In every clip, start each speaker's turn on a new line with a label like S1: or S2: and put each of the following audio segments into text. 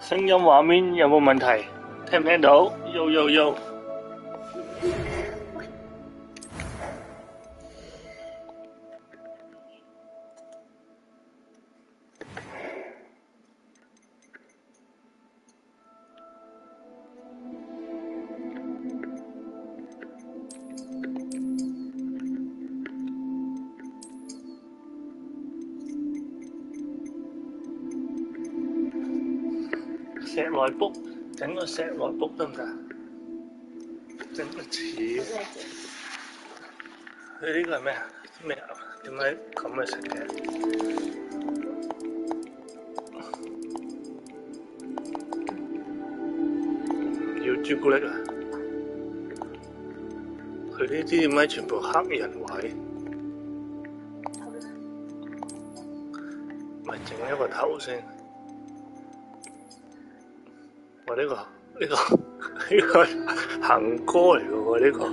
S1: 聲音畫面有冇問題？聽唔聽到？呦！石內卜，整個石內卜得唔得？整個似。佢呢個係咩啊？咩啊？點解咁嘅色嘅？唔要朱古力啊！佢呢啲點解全部黑人位？咪整一個頭先。我呢個行歌嚟嘅喎，呢個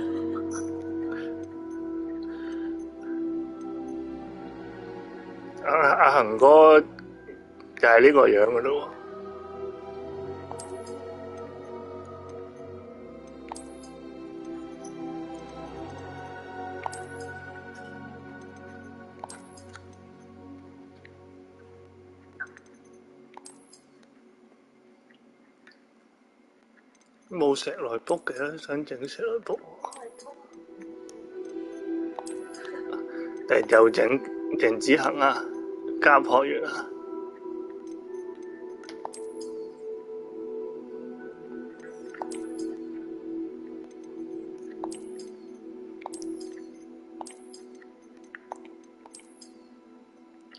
S1: 阿行哥就係呢個樣嘅咯喎，冇石內卜嘅，想整石內卜，但係就整鄭子恒啊，家破月啊。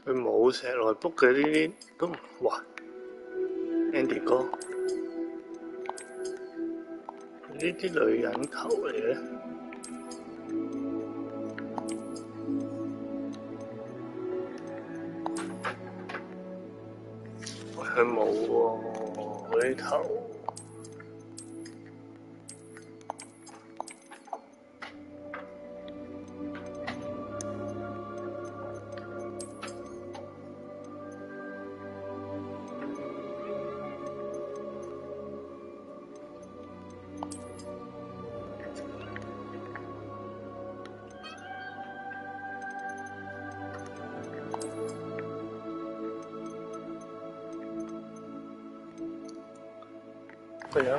S1: 佢冇石內卜嘅呢啲都哇 ，Andy 哥，呢啲女人頭嚟嘅，佢冇喎，嗰啲頭。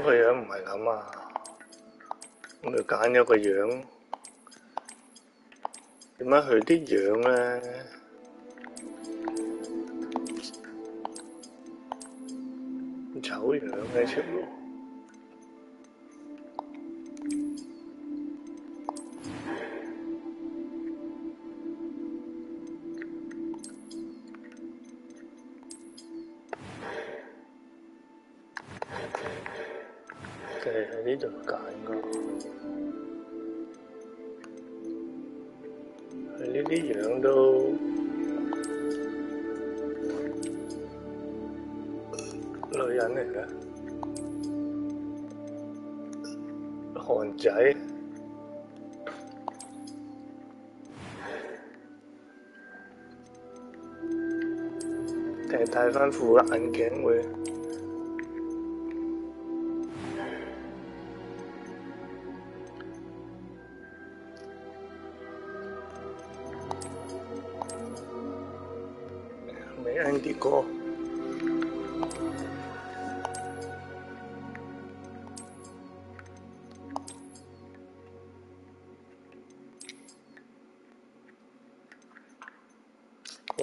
S1: 個樣唔係咁啊！我哋揀咗個樣，點解佢啲樣咧醜樣嘅全部？就係喺呢度揀㗎，佢呢啲樣都女人嚟嘅，韓仔，定係戴返副眼鏡會？Andy 哥，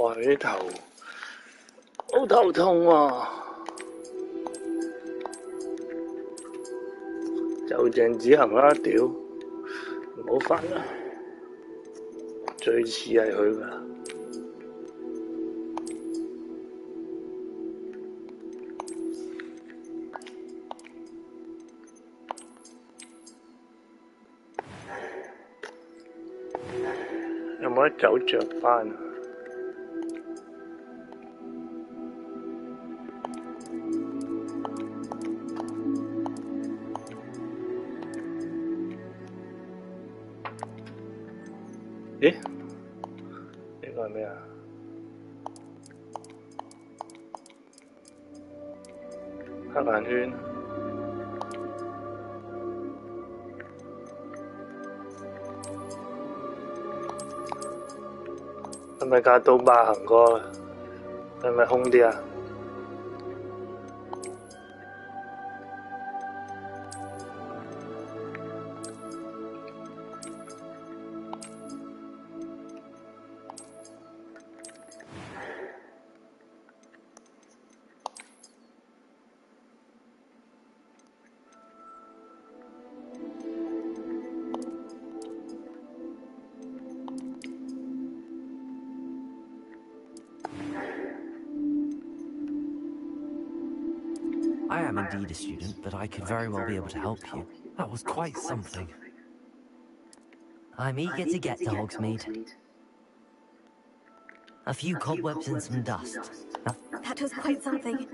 S1: 哇！呢頭好頭痛啊！就鄭子恒啦，屌，唔好煩啦，最似係佢㗎。有冇得走着班啊？咦？呢個係咩啊？黑眼圈，係咪架刀疤行過？係咪空啲啊？I
S2: am indeed a student, but I could very well be able to help you. That was quite something. I'm eager to get to Hogsmeade. A few cobwebs and some dust.
S3: That was quite something.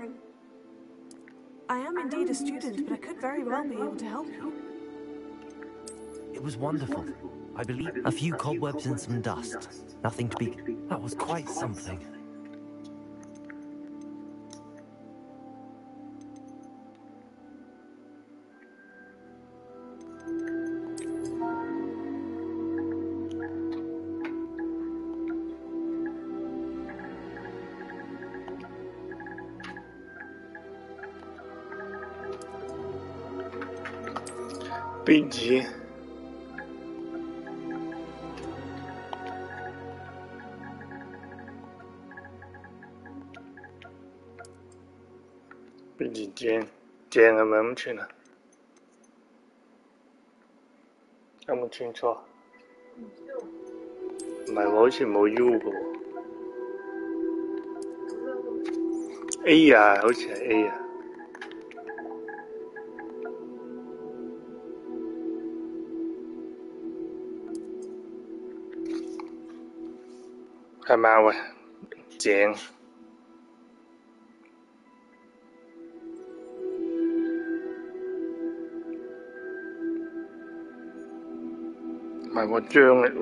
S3: I am indeed a student, but I could very well be able to help you.
S2: It was wonderful. I believe a few cobwebs and some dust. Nothing to be... That was quite something.
S1: 邊紙邊紙正係咪咁串啊？有冇串錯？唔係喎，好似冇 U 嘅喎。A 啊，好似係 A 啊。係咪啊？喂，正。唔係喎，章嚟喎。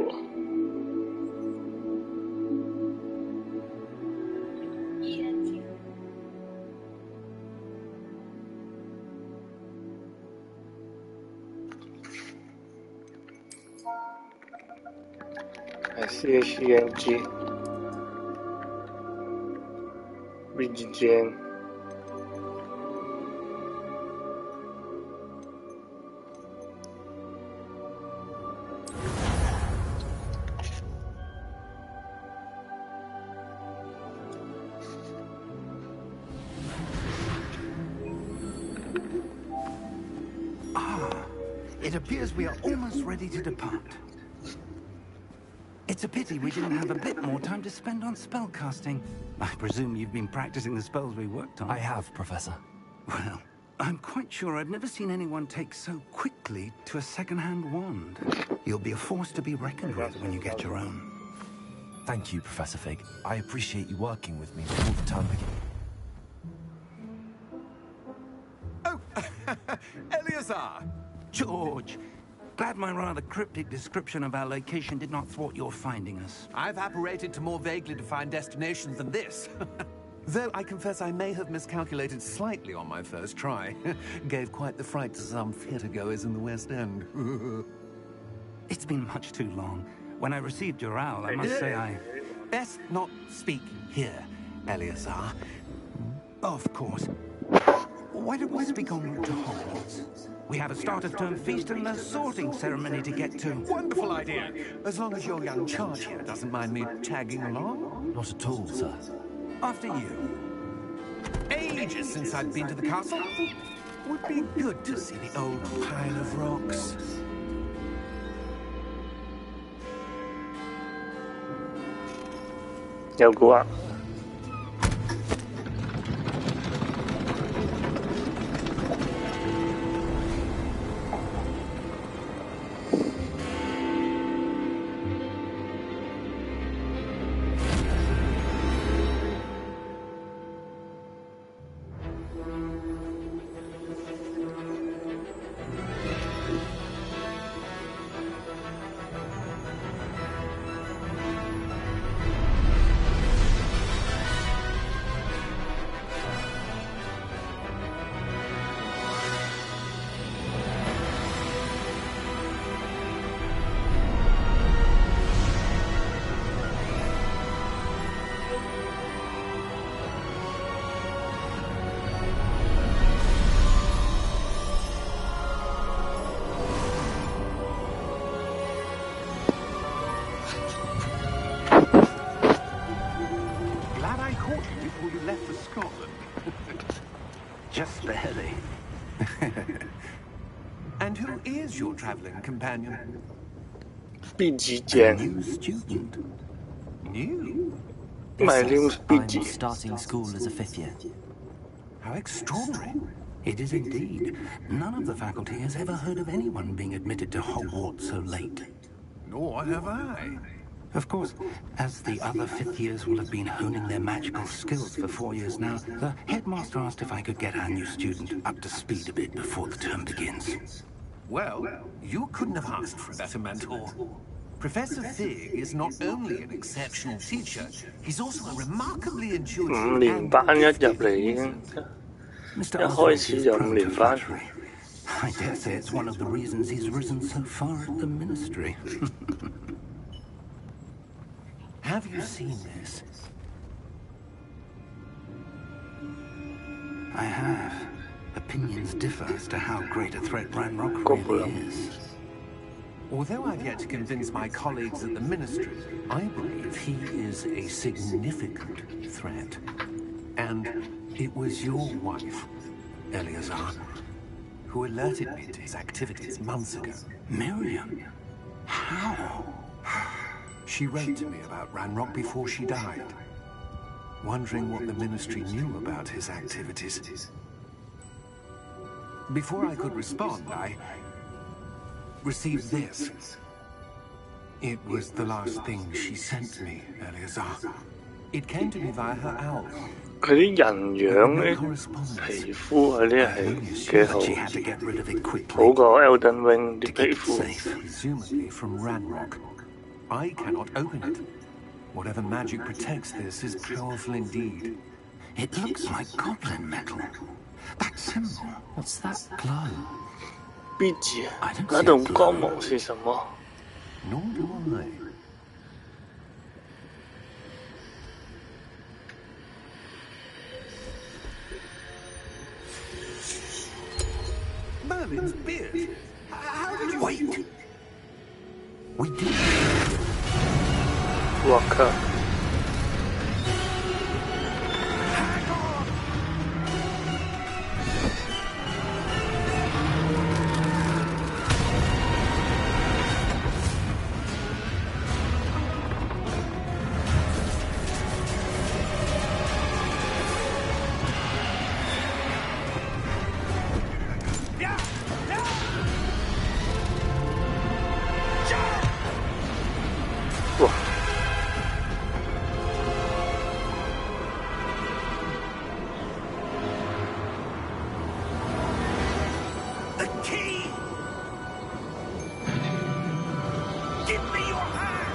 S1: 係 CHENG。邊支正？It
S4: appears we are almost ready to depart. It's a pity we didn't have a bit more time to spend on spellcasting. I presume you've been practicing the spells we worked on.
S2: I have, Professor.
S4: Well, I'm quite sure I've never seen anyone take so quickly to a second-hand wand. You'll be a force to be reckoned with when you get your own.
S2: Thank you, Professor Fig. I appreciate you working with me all the time.
S4: Oh, Eleazar! George! Glad my rather cryptic description of our location did not thwart your finding us.
S5: I've apparated to more vaguely defined destinations than this. Though I confess I may have miscalculated slightly on my first try. Gave quite the fright to some theatre-goers in the West End.
S4: It's been much too long. When I received your owl, I must say I...
S5: Best not speak here, Eleazar.
S4: Of course. Why don't we speak en route to Hogwarts? We have a start-of-term feast and a sorting ceremony to get to.
S5: Wonderful idea! As long as your young charge here doesn't mind me tagging along.
S2: Not at all, sir.
S4: After you.
S5: Ages since I'd been to the castle. Would be good to see the old pile of rocks.
S1: 有估啊！
S5: before you left for Scotland.
S4: Just barely.
S5: And who is your traveling companion?
S1: 邊子
S4: A
S1: 正，
S4: new student.
S5: New?
S1: 唔係呢個邊
S2: I'm
S1: 子，
S2: starting school as a 5th year.
S5: How extraordinary.
S4: It is indeed. None of the faculty has ever heard of anyone being admitted to Hogwarts so late.
S5: Nor have I.
S4: Of course, as the other 5th years will have been honing their magical skills for 4 years now, the headmaster asked if I could get our new student up to speed a bit before the term begins.
S5: Well, you couldn't have asked for a better mentor. Professor Fig is not only an exceptional teacher, he's also a remarkably
S1: 5
S5: intuitive
S1: 年
S5: and
S1: 班一入
S5: gifted
S1: 嚟已經
S5: wizard.
S4: Mr.
S1: 一
S4: Osric
S1: 開
S4: is
S1: 始就5
S4: prone
S1: 年
S4: to
S1: 班，
S4: flattery. I dare say it's one of the reasons he's risen so far at the ministry.
S5: Have you seen this?
S4: I have. Opinions differ as to how great a threat Ranrock really is.
S5: Although I've yet to convince my colleagues at the Ministry, I believe he is a significant threat. And it was your wife, Eleazar, who alerted me to his activities months ago.
S4: Miriam? How?
S5: She wrote to me about Ranrock before she died, wondering what the Ministry knew about his activities. Before I could respond, I received this. It was the last thing she sent me, Eleazar. It came to me via her owl.
S1: 佢啲人樣咧，皮膚嗰啲係幾
S4: But
S1: 好，
S4: she had to get rid of it
S1: 好
S4: quickly
S1: 過 Elden Ring 啲
S4: to
S1: 皮
S4: keep it
S1: 膚。
S4: safe.
S5: Presumably from Ranrock. I cannot open it. Whatever magic protects this is powerful indeed.
S4: It looks like goblin metal. That symbol.
S2: What's that glow?
S1: 邊子啊？那棟光芒是什麼？
S5: Nor do I. Merlin's beard. How did you...
S4: Wait! We did.
S1: 我靠！ 哇！
S4: The key! Give me your hand!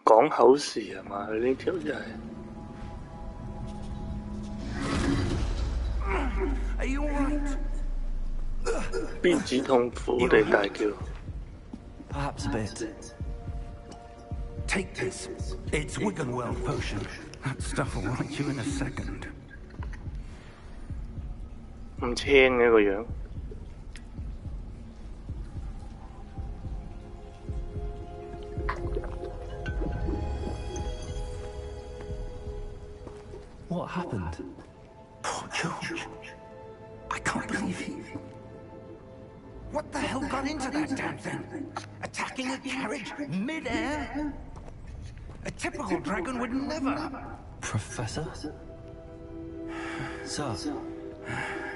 S1: 講口時係嘛？佢呢條真係
S4: Are you alright?
S1: 邊子痛苦地大叫。
S2: Perhaps a bit.
S4: Take this. It's Wiggenweld potion. That stuff will right you in a second.
S1: 唔青嘅個樣，
S2: What happened?
S4: Poor George. I can't believe he... What the hell got into that damn thing? Attacking a carriage mid-air? A typical dragon would never...
S2: Professor? Sir,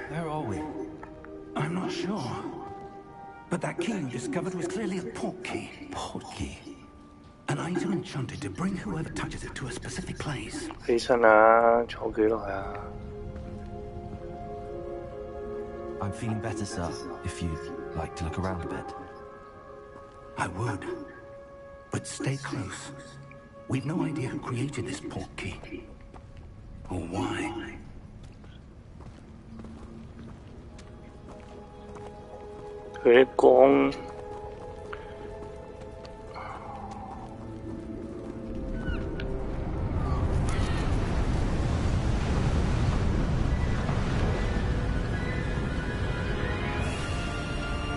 S2: where are we?
S4: I'm not sure. But that key you discovered was clearly a portkey.
S2: Portkey?
S4: An item enchanted to bring whoever touches it to a specific place.
S1: 起身啊！坐幾耐啊？
S2: I'm feeling better, sir, if you'd like to look around a bit.
S4: I would. But stay close. We've no idea who created this portkey. Or why.
S1: 佢啲光。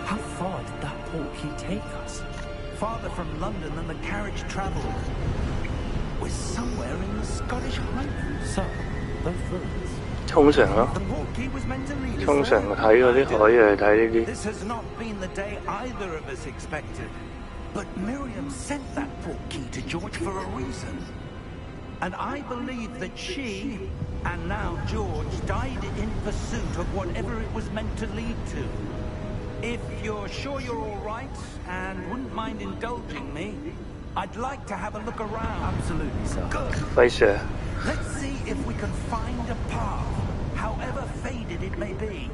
S2: How far did that portkey take us?
S4: Farther from London than the carriage travelled. We're somewhere in the Scottish Highlands.
S2: So, those ruins.
S1: 沖繩咯，
S4: The portkey was meant to lead us
S1: 沖繩
S4: there.
S1: 睇嗰啲海係睇呢啲。
S4: This has not been the day either of us expected. But Miriam sent that portkey to George for a reason. And I believe that she, and now George, died in pursuit of whatever it was meant to lead to. If you're sure you're all right, and wouldn't mind indulging me, I'd like to have a look around.
S2: Absolutely, sir.
S4: Good.
S1: 輝 Sir，
S4: Let's see if we can find a path, however faded it may be.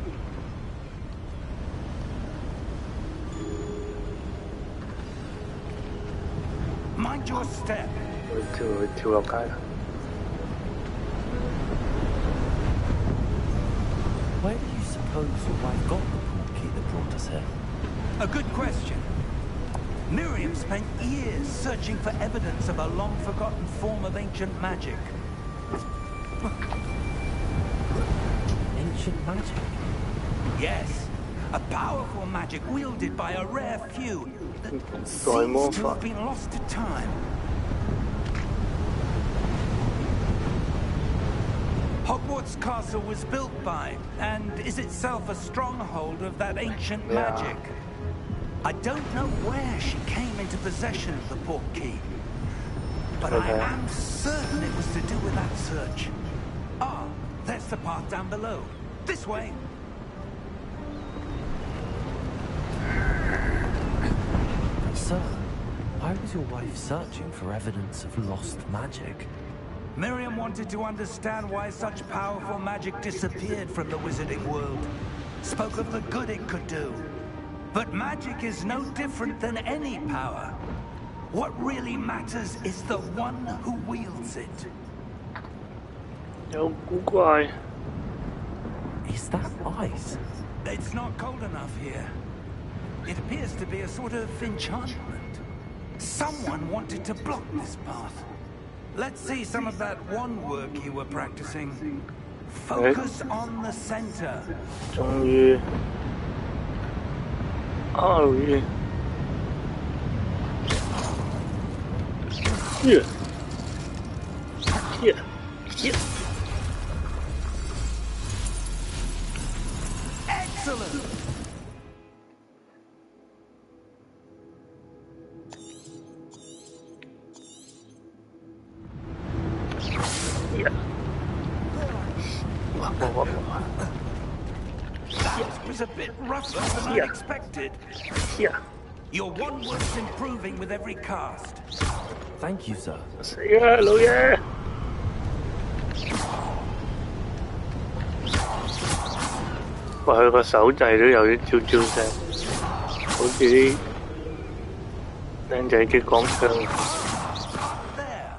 S4: Mind your step.
S1: 跳落街啦。
S2: Where do you suppose your wife got the portkey that brought us here?
S4: A good question. Miriam spent years searching for evidence of a long-forgotten form of ancient magic.
S2: Ancient magic?
S4: Yes, a powerful magic wielded by a rare few that
S1: Rồi mô
S4: seems to
S1: phỏng.
S4: have been lost to time. Hogwarts Castle was built by, and is itself a stronghold of that ancient
S1: Yeah.
S4: magic. I don't know where she came into possession of the portkey, but I
S1: Okay.
S4: am certain it was to do with that search. Ah, there's the path down below. This way.
S2: Sir, why was your wife searching for evidence of lost magic?
S4: Miriam wanted to understand why such powerful magic disappeared from the wizarding world. Spoke of the good it could do. But magic is no different than any power. What really matters is the one who wields it.
S1: 有古怪，
S2: Is that ice?
S4: It's not cold enough here. It appears to be a sort of enchantment. Someone wanted to block this path. Let's see some of that wand work you were practicing. Focus on the center.
S1: 終於，終於，耶耶耶！
S4: Excellent! That was a bit rougher than I expected.
S1: Yeah.
S4: Your wand work's improving with every cast.
S2: Thank you, sir.
S1: 死啦，老爺！哇，佢個手掣都有啲啾啾聲，好似啲靚仔激光槍。
S4: There.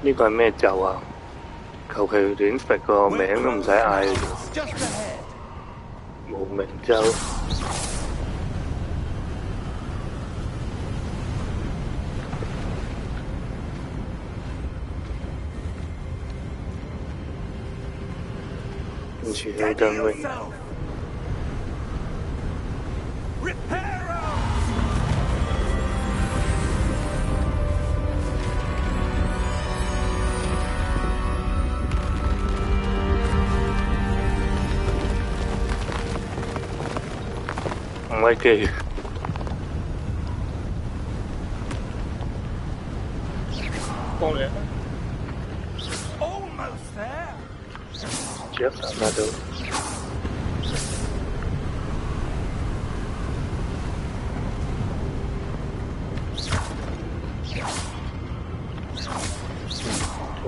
S1: 呢個係咩咒啊？求其亂揈個名都唔使嗌，
S4: Just ahead.
S1: 無名咒。跟住去
S4: Steady
S1: 燈榮，
S4: yourself. Reparo!
S1: 唔係機。幫你
S4: Almost there.
S1: 着大家都。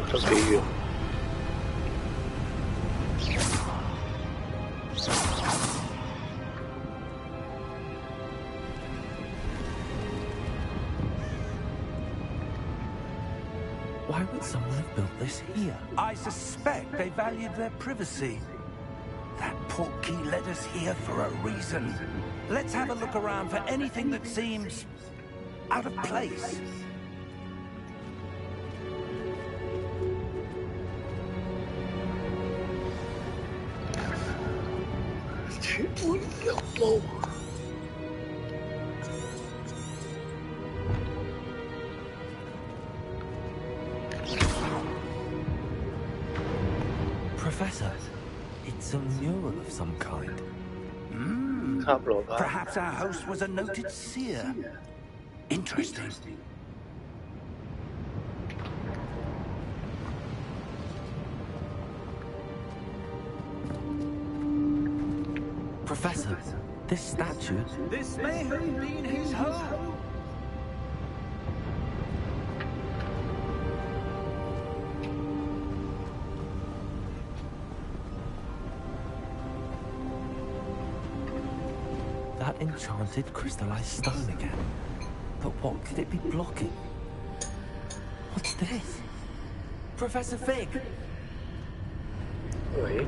S1: 做咗幾遠？
S2: Why would someone have built this here?
S4: I suspect they valued their privacy. That portkey led us here for a reason. Let's have a look around for anything that seems out of place.
S2: Professor, it's a mural of some kind.
S1: 塔羅牌。
S4: Perhaps our host was a noted seer. Interesting.
S2: Professor, this statue...
S4: This may have been his home.
S2: That enchanted crystallized stone again. But what could it be blocking? What's this? Professor Fig!
S1: 喂，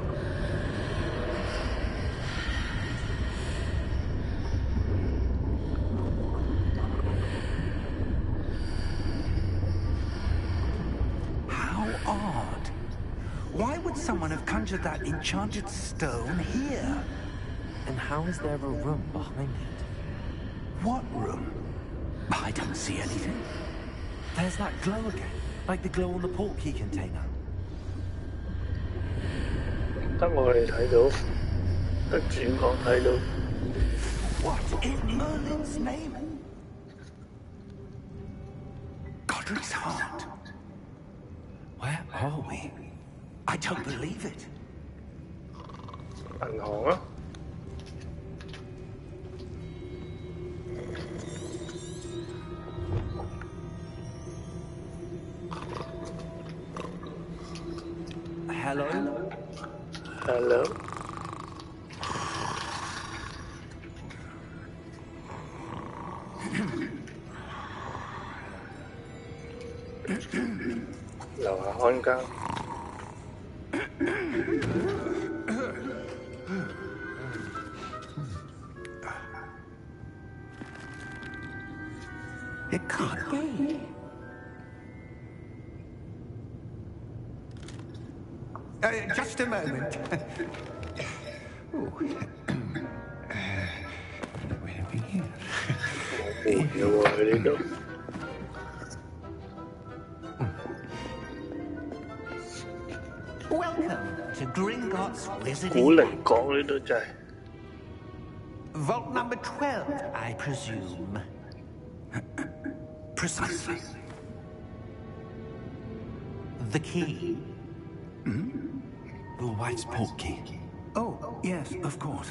S4: How odd. Why would someone have conjured that enchanted stone here?
S2: And how is there a room behind it?
S4: What room? I don't see anything.
S2: There's that glow again, like the glow on the portkey container.
S1: 得我哋睇到，得主角睇到。
S4: What in Merlin's name? Godric's heart.
S2: Where are we?
S4: I don't believe it.
S1: 銀行啊！
S2: Hello?
S1: Hello。 樓下看更。
S4: It can't be. Just a moment. Where are we here?
S1: 冇嘢喎，佢呢度。
S4: Welcome to Gringotts
S1: 古
S4: Wizarding.
S1: 靈閣呢度真係。
S4: Vault number 12, I presume. Precisely. The key.
S2: Your wife's portkey.
S4: Oh, yes, of course.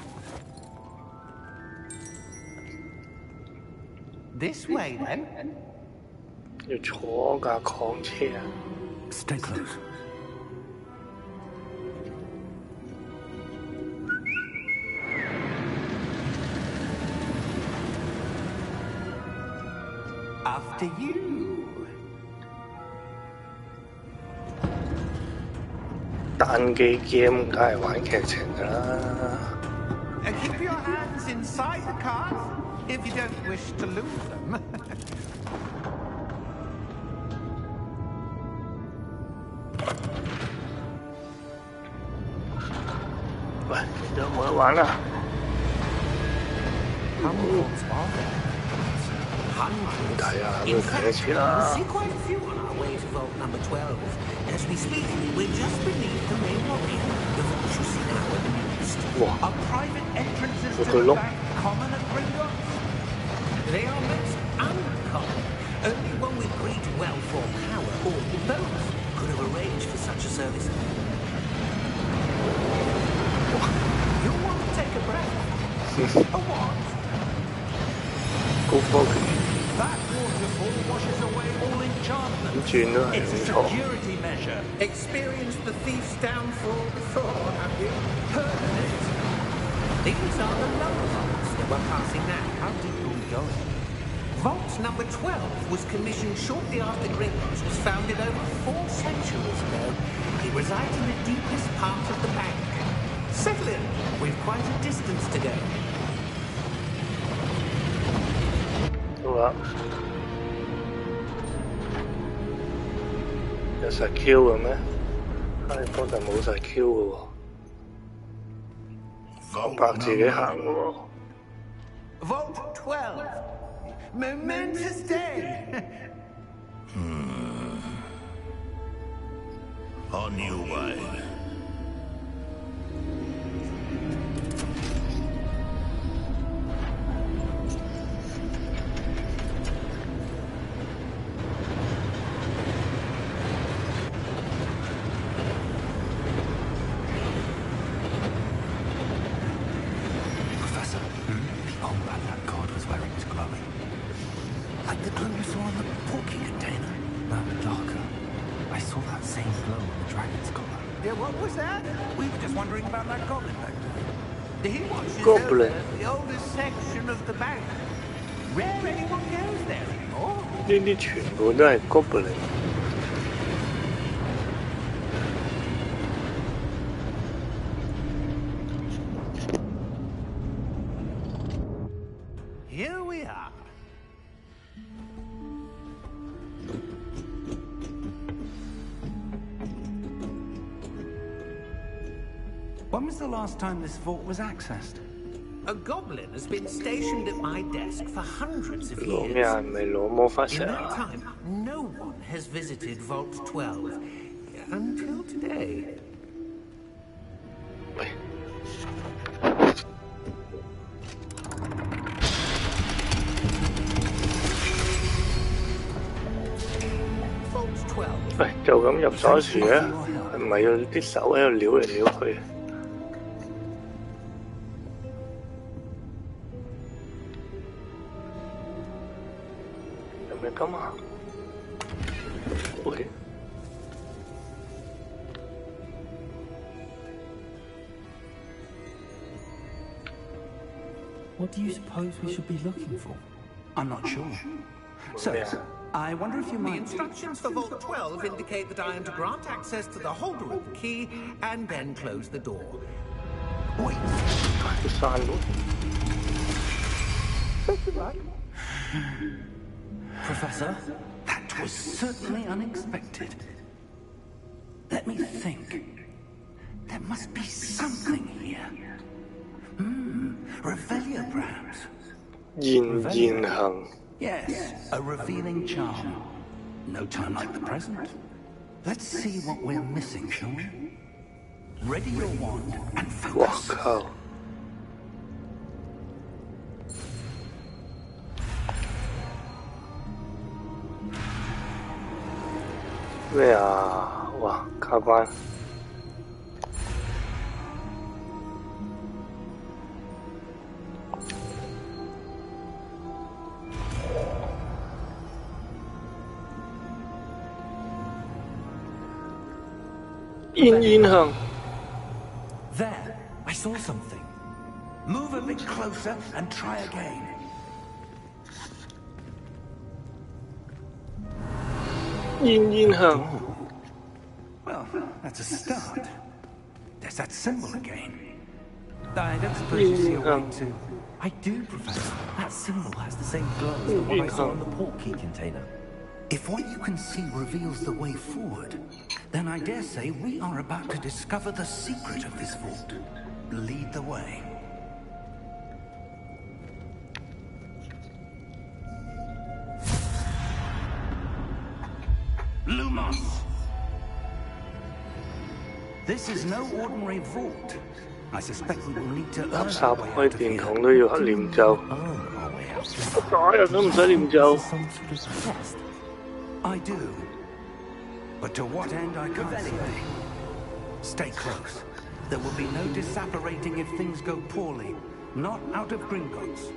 S4: This way, then.
S1: 要坐架礦車啊！
S4: Stay close. After you.
S1: 單機 game 梗係玩劇情㗎啦。
S4: Keep your hands inside the cars if you don't wish to lose them.
S1: 喂，有冇得玩啊？
S2: How many vaults are there?
S1: 睇下，都睇一次啦。
S6: See quite a few on our way to vault number 12. As we speak, we're just beneath the main lobby. The vault you see now at the east.
S1: 哇！
S4: Are private entrances to
S1: Okay,
S4: the
S1: look.
S4: bank common at Gringotts?
S6: They are most uncommon. Only one with great wealth or power, or both, could have arranged for such a service. You'll want to take a breath.
S4: A what?
S1: 高科技
S4: That waterfall washes away all enchantment.
S1: 咁轉都係
S4: It's
S1: 唔
S4: a
S1: 錯。
S4: security measure. Experienced the thief's downfall before, have you? Heard of it?
S6: These are the lower vaults that we're passing now. How deep are we going? Vault number 12 was commissioned shortly after Gringotts was founded over 4 centuries ago. It resides in the deepest part of the bank. Settle in. We've quite a distance to go.
S1: 好啦，有實 Q 嘅咩？哈利波特冇實 Q 嘅喎，講白自己行嘅喎。
S4: Vault 12. Momentous day.
S7: On your way.
S2: saw in the porky container? No, darker. I saw that same glow on the dragon's collar.
S4: Yeah, what was that? We were just wondering about that goblin back there.
S6: He watches
S1: Goblin.
S6: over the oldest section of the bank. Rare anyone goes there anymore.
S1: 呢啲全部都係 Goblin。Here
S6: we are.
S4: When was the last time this vault was accessed?
S6: A goblin has been stationed at my desk for hundreds of
S1: 攞咩啊？
S6: years.
S1: 唔係攞魔法
S6: In
S1: 石
S6: that
S1: 啊？
S6: time, no one has visited Vault 12 until today.
S1: 喂，
S6: Vault 12.
S1: 喂，就咁入鎖匙啊？係咪要啲手喺度撩嚟撩去？有咩咁啊？喂，
S2: What do you suppose we should be looking for?
S4: I'm not sure. So, I wonder if you
S6: The
S4: might...
S6: instructions for Vault 12 indicate that I am to grant access to the holder of the key and then close the door.
S4: Wait,
S1: 要閂喎。
S2: Professor?
S4: that was certainly unexpected. Let me think. There must be something here. Revelia perhaps.
S1: 現行
S4: Yes, a revealing charm. No time like the present. Let's see what we're missing, shall we? Ready your wand and
S1: 哇
S4: focus.
S1: 靠！咩啊？哇！卡關。現行
S2: There! I saw something.
S4: Move a bit closer and try again.
S1: 現行
S4: Well, that's a start. There's that symbol again. I don't suppose you see a way to...
S2: I do, Professor. That symbol has the same glow as the one I saw in the portkey container.
S4: If what you can see reveals the way forward, then I dare say we are about to discover the secret of this vault. Lead the way. Lumos! This is no ordinary vault. I suspect we will need to earn
S1: 垃圾
S4: our way
S1: 開
S4: out of
S1: 電
S4: here.
S1: 筒都要念咒，
S2: Oh, our way out.
S1: 打人都唔使念咒
S2: Is。this some sort of test?
S4: I do. But to what end I can't say. Stay close. There will be no disapparating if things go poorly. Not out of Gringotts.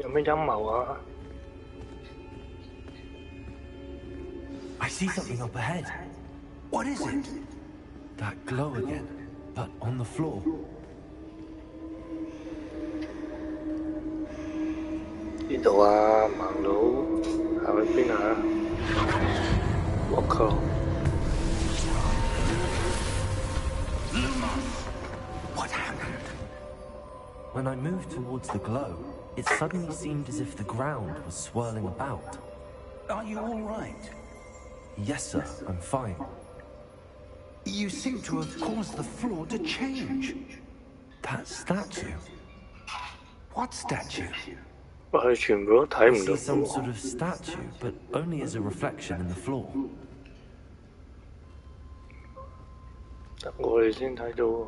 S1: 有咩陰謀啊？
S2: I see something up ahead.
S4: What is it?
S2: That glow again, but on the floor.
S1: 呢度啊，盲佬行去邊啊？我靠！
S4: What happened?
S2: When I moved towards the glow, it suddenly seemed as if the ground was swirling about.
S4: Are you all right?
S2: Yes, sir, I'm fine.
S4: You seem to have caused the floor to change.
S2: That statue.
S4: What statue?
S1: 我係全部都睇
S2: I
S1: 唔
S2: see
S1: 到
S2: some
S1: 喎
S2: sort of statue, but only as a reflection in the floor.
S1: 得我哋先睇到喎。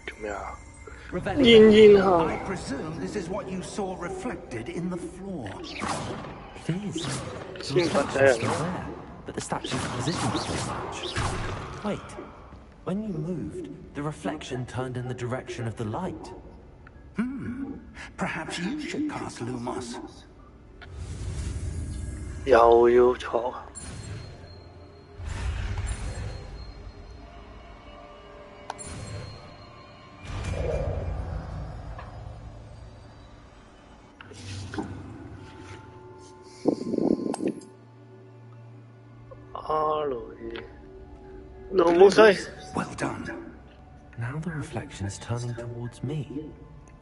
S1: 做咩啊？
S6: Revelio, I presume this is what you saw reflected in the floor.
S2: It is. The reflection's still there, but the statue's position's so much. Wait, when you moved, the reflection turned in the direction of the light.
S6: Perhaps you should cast Lumos.
S1: 又要錯。
S6: Well done.
S2: Now the reflection is turning towards me.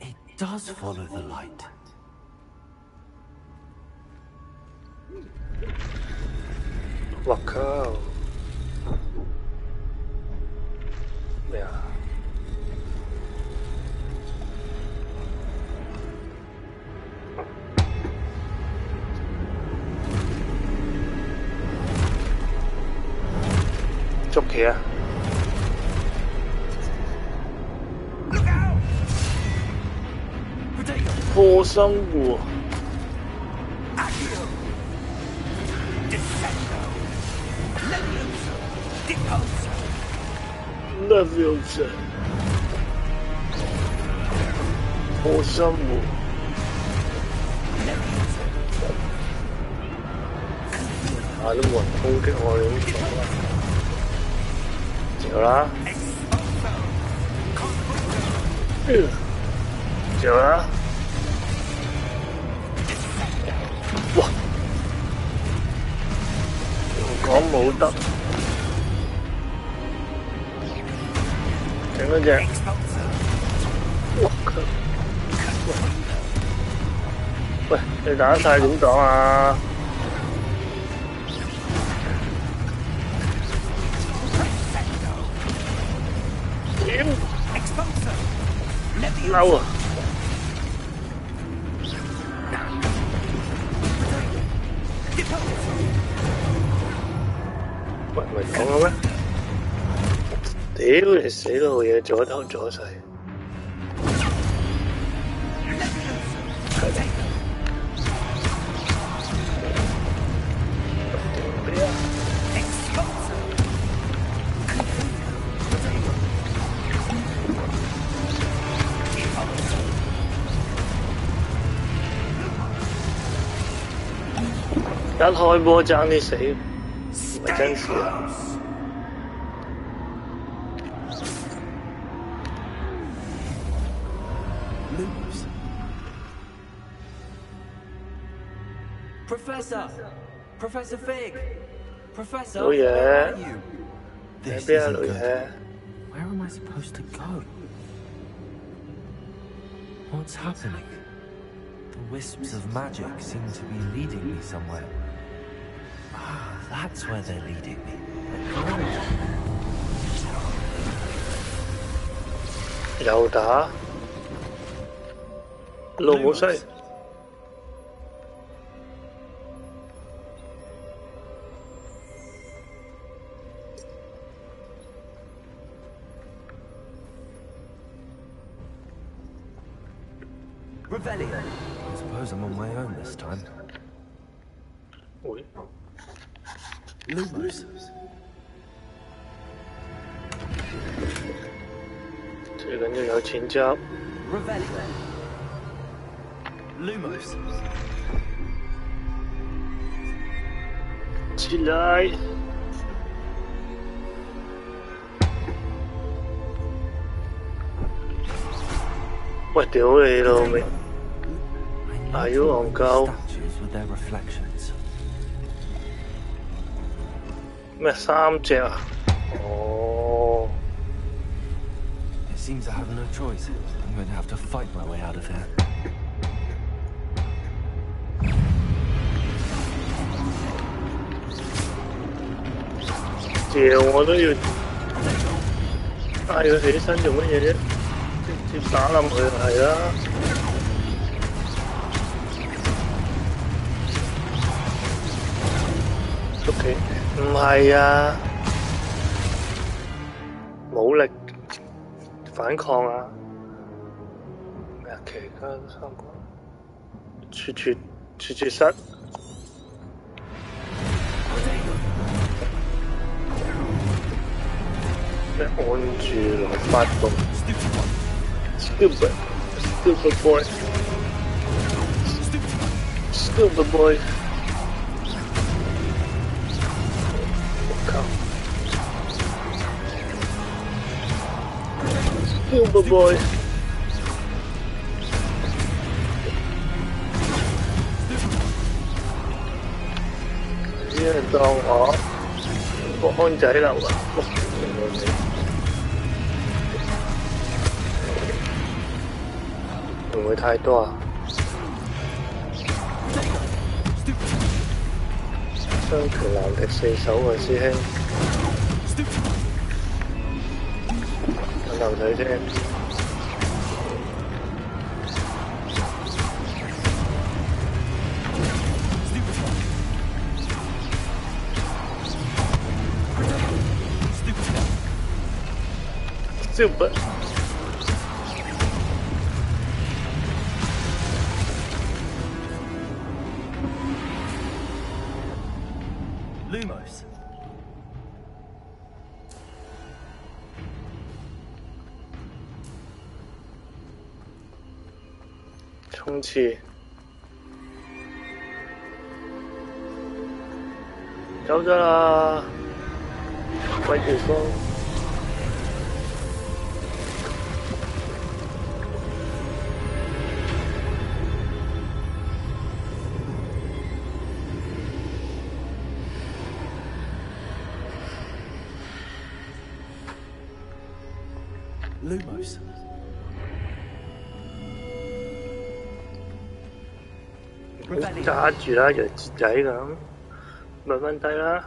S2: It does follow the light.
S1: Wow,靠！咩啊？捉棋啊！破生湖。Leviosa， 破生湖。都冇人攻擊我哋呢度啦。嚼啦！哇！講冇得，整嗰隻，哇！喂，你打晒點擋啊？點？嬲啊！喂，唔係講嘅咩？屌你死老嘢，左頭左勢。一開波爭啲死，唔係真事啊！Professor
S2: Fig! Professor,
S1: 老爺，
S2: where are you?
S1: 喺
S2: This
S1: 邊啊，
S2: isn't
S1: 老
S2: good.
S1: 爺？
S2: Where am I supposed to go? What's happening? The wisps of magic seem to be leading me somewhere. Ah, that's where they're leading me. A
S1: 又打，路冇西。
S2: Revelio. I suppose I'm on my own this time.
S1: 會
S2: Lumos.
S1: 最緊要有錢執。
S2: Revelio. Lumos.
S1: 起來！喂，屌你老味！ Are you on go?
S2: Statues with their reflections.
S1: 咩3隻啊？哦，
S2: It seems I have no choice. I'm going to have to fight my way out of here.
S1: 嚼我都要帶佢起身做乜嘢啫？直接打冧佢係啦。OK， 唔係啊，冇力反抗啊！期間3個，處室。按住來發動 Stupid boy Stupid boy 我靠 Stupid boy 啲人當我安仔流啊！會唔會太多啊？雙拳難敵四手啊，師兄！等流水先。Stupid.
S2: Lumos.
S1: 衝刺，走咗啦！鬼地方。
S2: Lumos.
S1: 揸住啦，弱智仔咁，咪瞓低啦。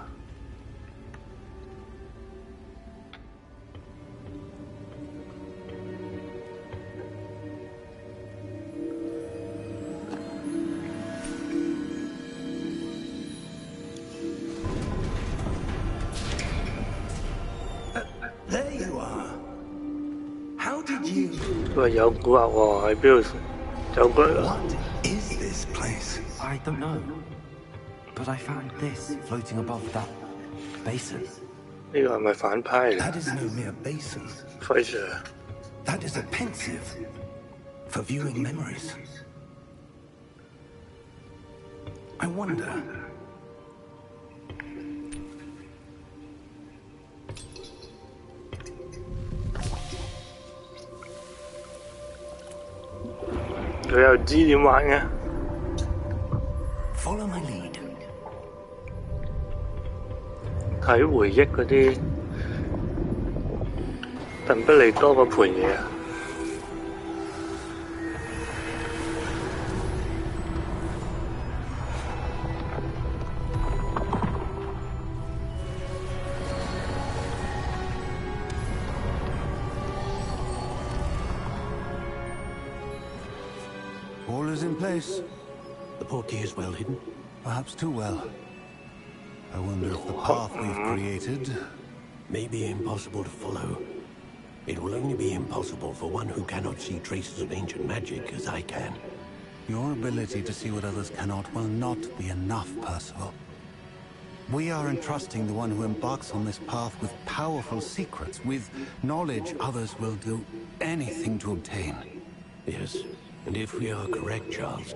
S4: There you are. How did you?
S1: 喂，有蠱惑喎，喺邊度走過嚟啦？
S4: What is this place?
S2: I don't know. But I found this floating above that basin.
S1: 呢個係咪反派嚟？
S4: That is no mere basin.
S1: 輝 Sir，
S4: That is a pensive for viewing memories. I wonder.
S1: 佢又知點玩嘅。
S4: Follow my lead.
S1: 睇回憶嗰啲，鄧不利多嗰盤嘢啊！
S7: All is in place.
S8: The portkey is well hidden.
S7: Perhaps too well. I wonder if the path we've created...
S8: May be impossible to follow. It will only be impossible for one who cannot see traces of ancient magic as I can.
S7: Your ability to see what others cannot will not be enough, Percival. We are entrusting the one who embarks on this path with powerful secrets, with knowledge others will do anything to obtain.
S8: Yes, and if we are correct, Charles,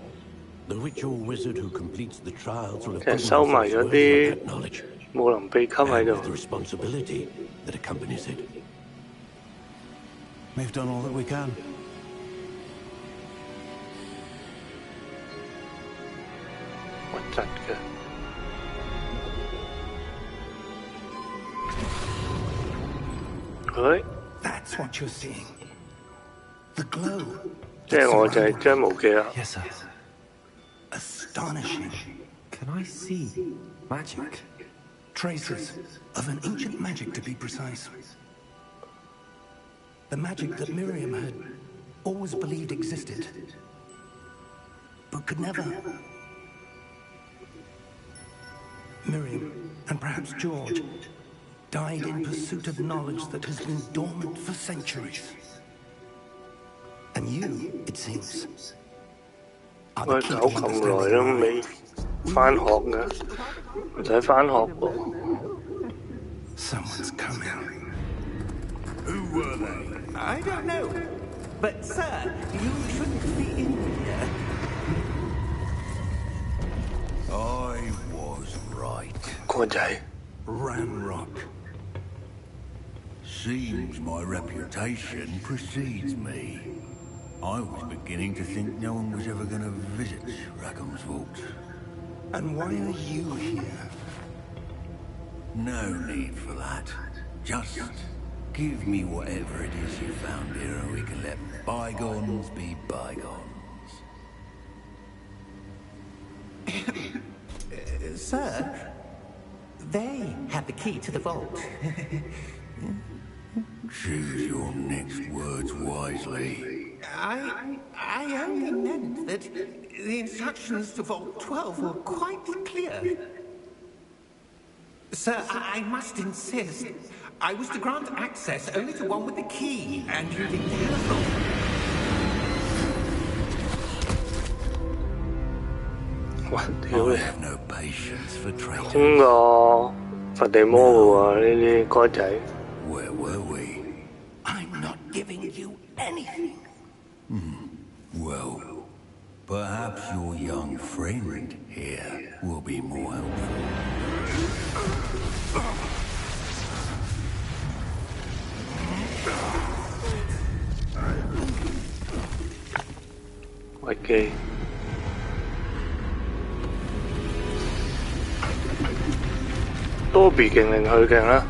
S8: the ritual wizard who completes the trials will have proven himself worthy of that knowledge,
S1: 武林秘笈喺
S8: and
S1: 度
S8: with the responsibility that accompanies it.
S7: We've done all that we can.
S1: 核突嘅。 佢
S4: That's what you're seeing. The glow.
S1: 即係我就係張無忌啦。
S2: Yes, sir.
S4: Astonishing.
S2: Can I see magic?
S4: Traces of an ancient magic, to be precise. The magic that Miriam had always believed existed, but could never. Miriam, and perhaps George, died in pursuit of knowledge that has been dormant for centuries. And you, it seems.
S1: 我搞咁耐都未返學嘅，唔使返學喎。
S4: Someone's coming. Who were they?
S6: I don't know. But, sir, you shouldn't be in here.
S4: I was right.
S1: 個仔
S4: Ranrock. Seems my reputation precedes me. I was beginning to think no one was ever going to visit Rackham's vault. And why are you here? No need for that. Just give me whatever it is you found here and we can let bygones be bygones.
S6: Sir, they had the key to the vault.
S4: Choose your next words wisely.
S6: I only meant that the instructions to Vault 12 were quite clear. Sir, I must insist. I was to grant access only to one with the key, and you be careful.
S1: 哇！屌你，
S4: have no patience for traitors.
S1: 空個佛地魔嘅喎，呢啲歌仔。
S4: Where were we? I'm not giving you anything. Well, perhaps your young friend here will be more helpful.
S1: OK。多比勁令佢勁啦。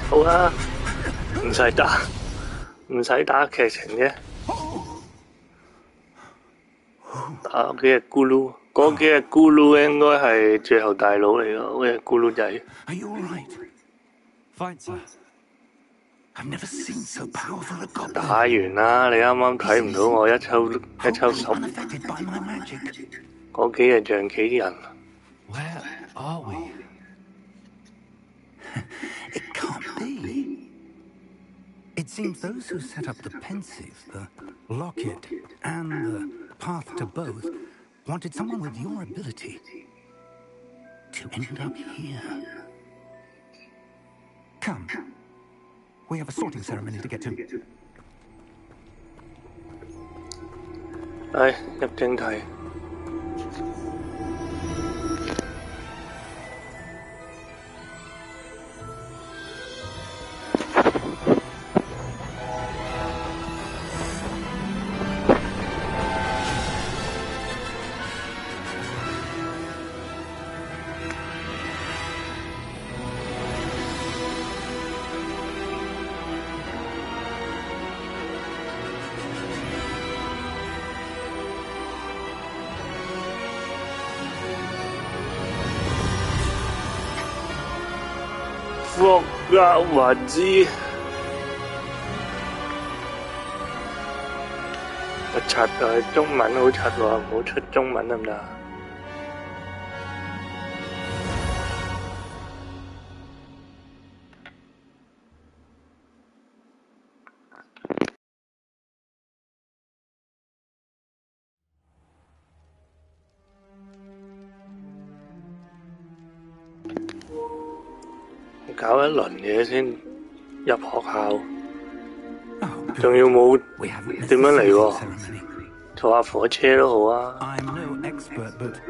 S1: 好啊，唔使打劇情嘅，打幾隻咕嚕，嗰幾隻咕嚕應該係最後大佬嚟㗎，嗰隻咕嚕仔。
S4: Are you all right?
S2: Fine, sir.
S4: I've never seen so powerful a goblin.
S1: 打完啦，你啱啱睇唔到我一抽十，
S4: Unaffected by my magic.
S1: 嗰幾隻象棋人。
S2: Where are we?
S4: It can't be. It seems those who set up the pensive, the locket, and the path to both wanted someone with your ability to end up here. Come. We have a sorting ceremony to get to.
S1: 嚟入正題。霍格華茲，我柒啊！中文好柒喎，唔好出中文得唔得？搞一輪嘢先入學校，仲要冇點樣嚟喎？坐下火車都好啊。
S4: I'm no expert, but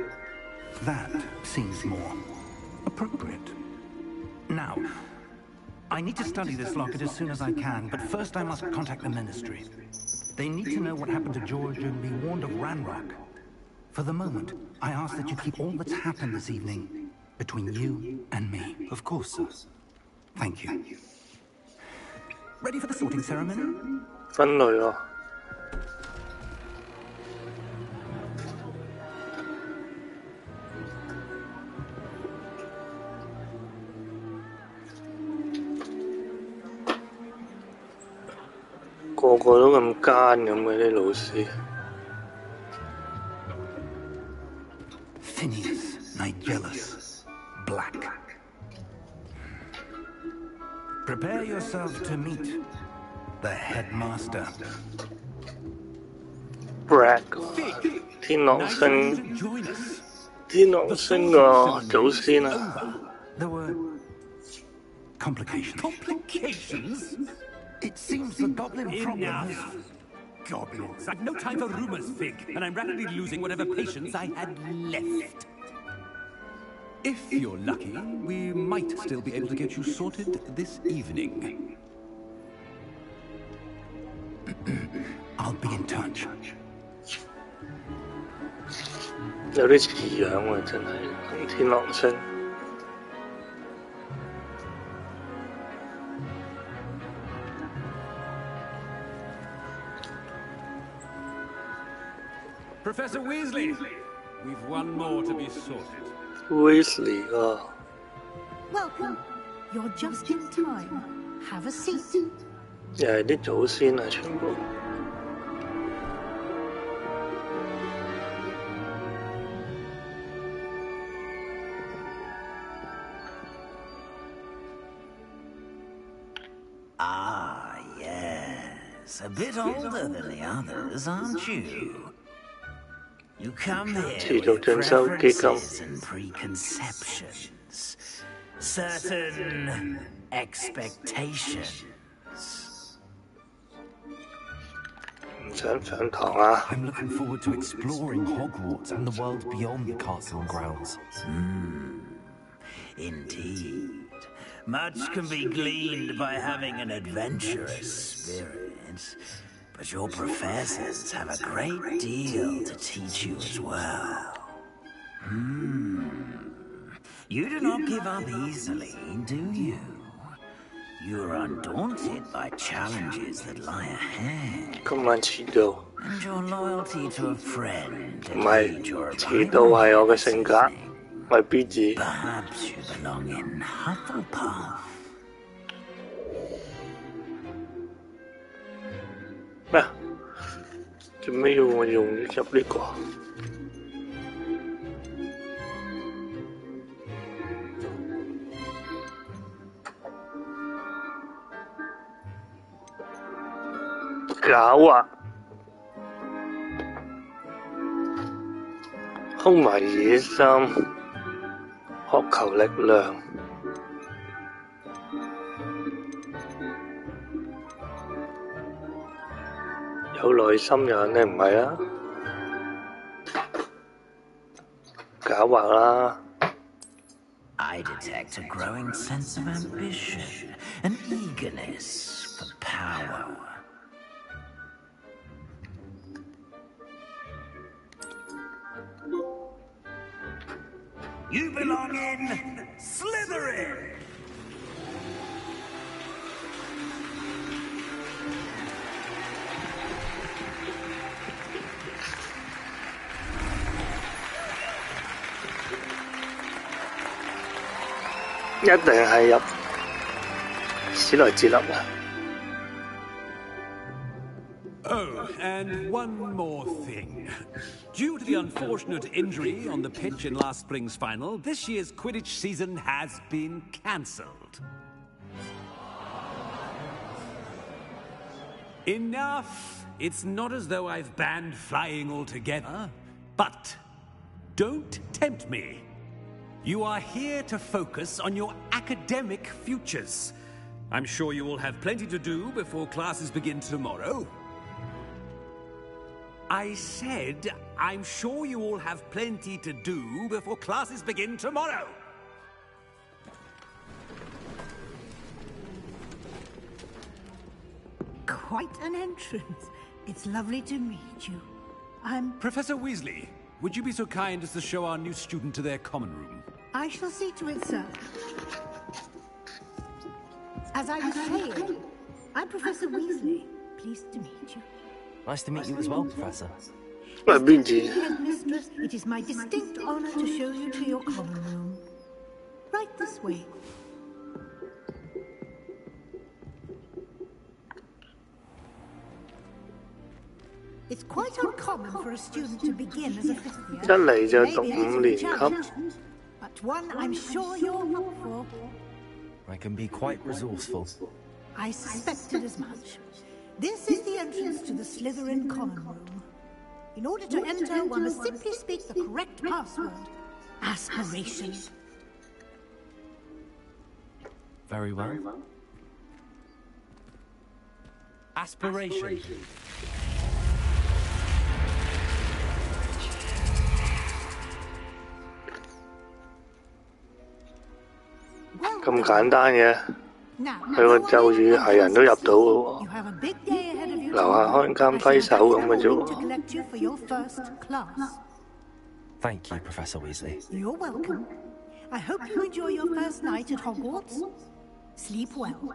S4: that seems more appropriate. Now, I need to study this locket as soon as I can, but first I must contact the Ministry. They need to know what happened to George and be warned of Ranrock. For the moment, I ask that you keep all that's happened this evening between you and me.
S7: Of course, sir.
S4: Thank you. Ready for the sorting ceremony?
S1: 分類喎。個個都咁奸咁嘅啲老師。
S4: Phineas, Nigellus, Black. Prepare yourself to meet the headmaster.
S1: Black 天狼星，天狼星個祖先啊！
S4: There were complications.
S6: Complications?
S4: It seems the goblin problem
S6: Enough.
S4: is...
S6: Goblins. I've no time for rumors, Fig, and I'm rapidly losing whatever patience I had left.
S5: If you're lucky, we might still be able to get you sorted this evening.
S4: I'll be in touch.
S1: 有啲似樣喎，真係同天狼星。
S6: Professor Weasley, we've one more to be sorted.
S1: Weasley 啊，
S9: Welcome. You're just in time. Have a seat.
S1: 又係啲祖先啊，全部。
S10: Ah, yes. A bit older than the others, aren't you? You come here with preferences and preconceptions. Certain expectations.
S2: I'm looking forward to exploring Hogwarts and the world beyond the castle grounds.
S10: Indeed. Much can be gleaned by having an adventurous spirit, but your professors have a great deal to teach you as well. You do not give up easily, do you? You are undaunted by challenges that lie ahead. And your loyalty to a friend and your Perhaps you belong in Hufflepuff.
S1: 咩啊？做咩要我用入呢個？狡猾，空埋野心，渴求力量。有耐心人你唔係啊？狡猾啦。
S10: I detect a growing sense of ambition, an eagerness for power. You belong in Slytherin!
S1: 一定係入史萊哲林啊！
S6: Oh, and one more thing. Due to the unfortunate injury on the pitch in last spring's final, this year's Quidditch season has been cancelled. Enough! It's not as though I've banned flying altogether, but don't tempt me. You are here to focus on your academic futures. I'm sure you will have plenty to do before classes begin tomorrow. I said, I'm sure you all have plenty to do before classes begin tomorrow.
S9: Quite an entrance. It's lovely to meet you. I'm...
S6: Professor Weasley, would you be so kind as to show our new student to their common room?
S9: I shall see to it, sir. As I was saying, I'm Professor Weasley. Pleased to meet you.
S2: Nice to meet you as well, Professor.
S9: As Deputy Headmistress, it is my distinct honor to show you to your common room. Right this way. It's quite uncommon for a student to begin as a fifth year. Maybe a little challenge, but one I'm sure you're up for.
S2: I can be quite resourceful.
S9: I suspected as much. This is the entrance to the Slytherin common room. In order to enter, one must simply speak the correct password. Aspiration.
S2: Very well. Aspiration.
S1: 咁簡單嘅，佢個咒語係人都入到嘅喎，樓下看監揮手咁嘅啫喎。
S2: Thank you, Professor Weasley.
S9: You're welcome. I hope you enjoy your first night at Hogwarts. Sleep well.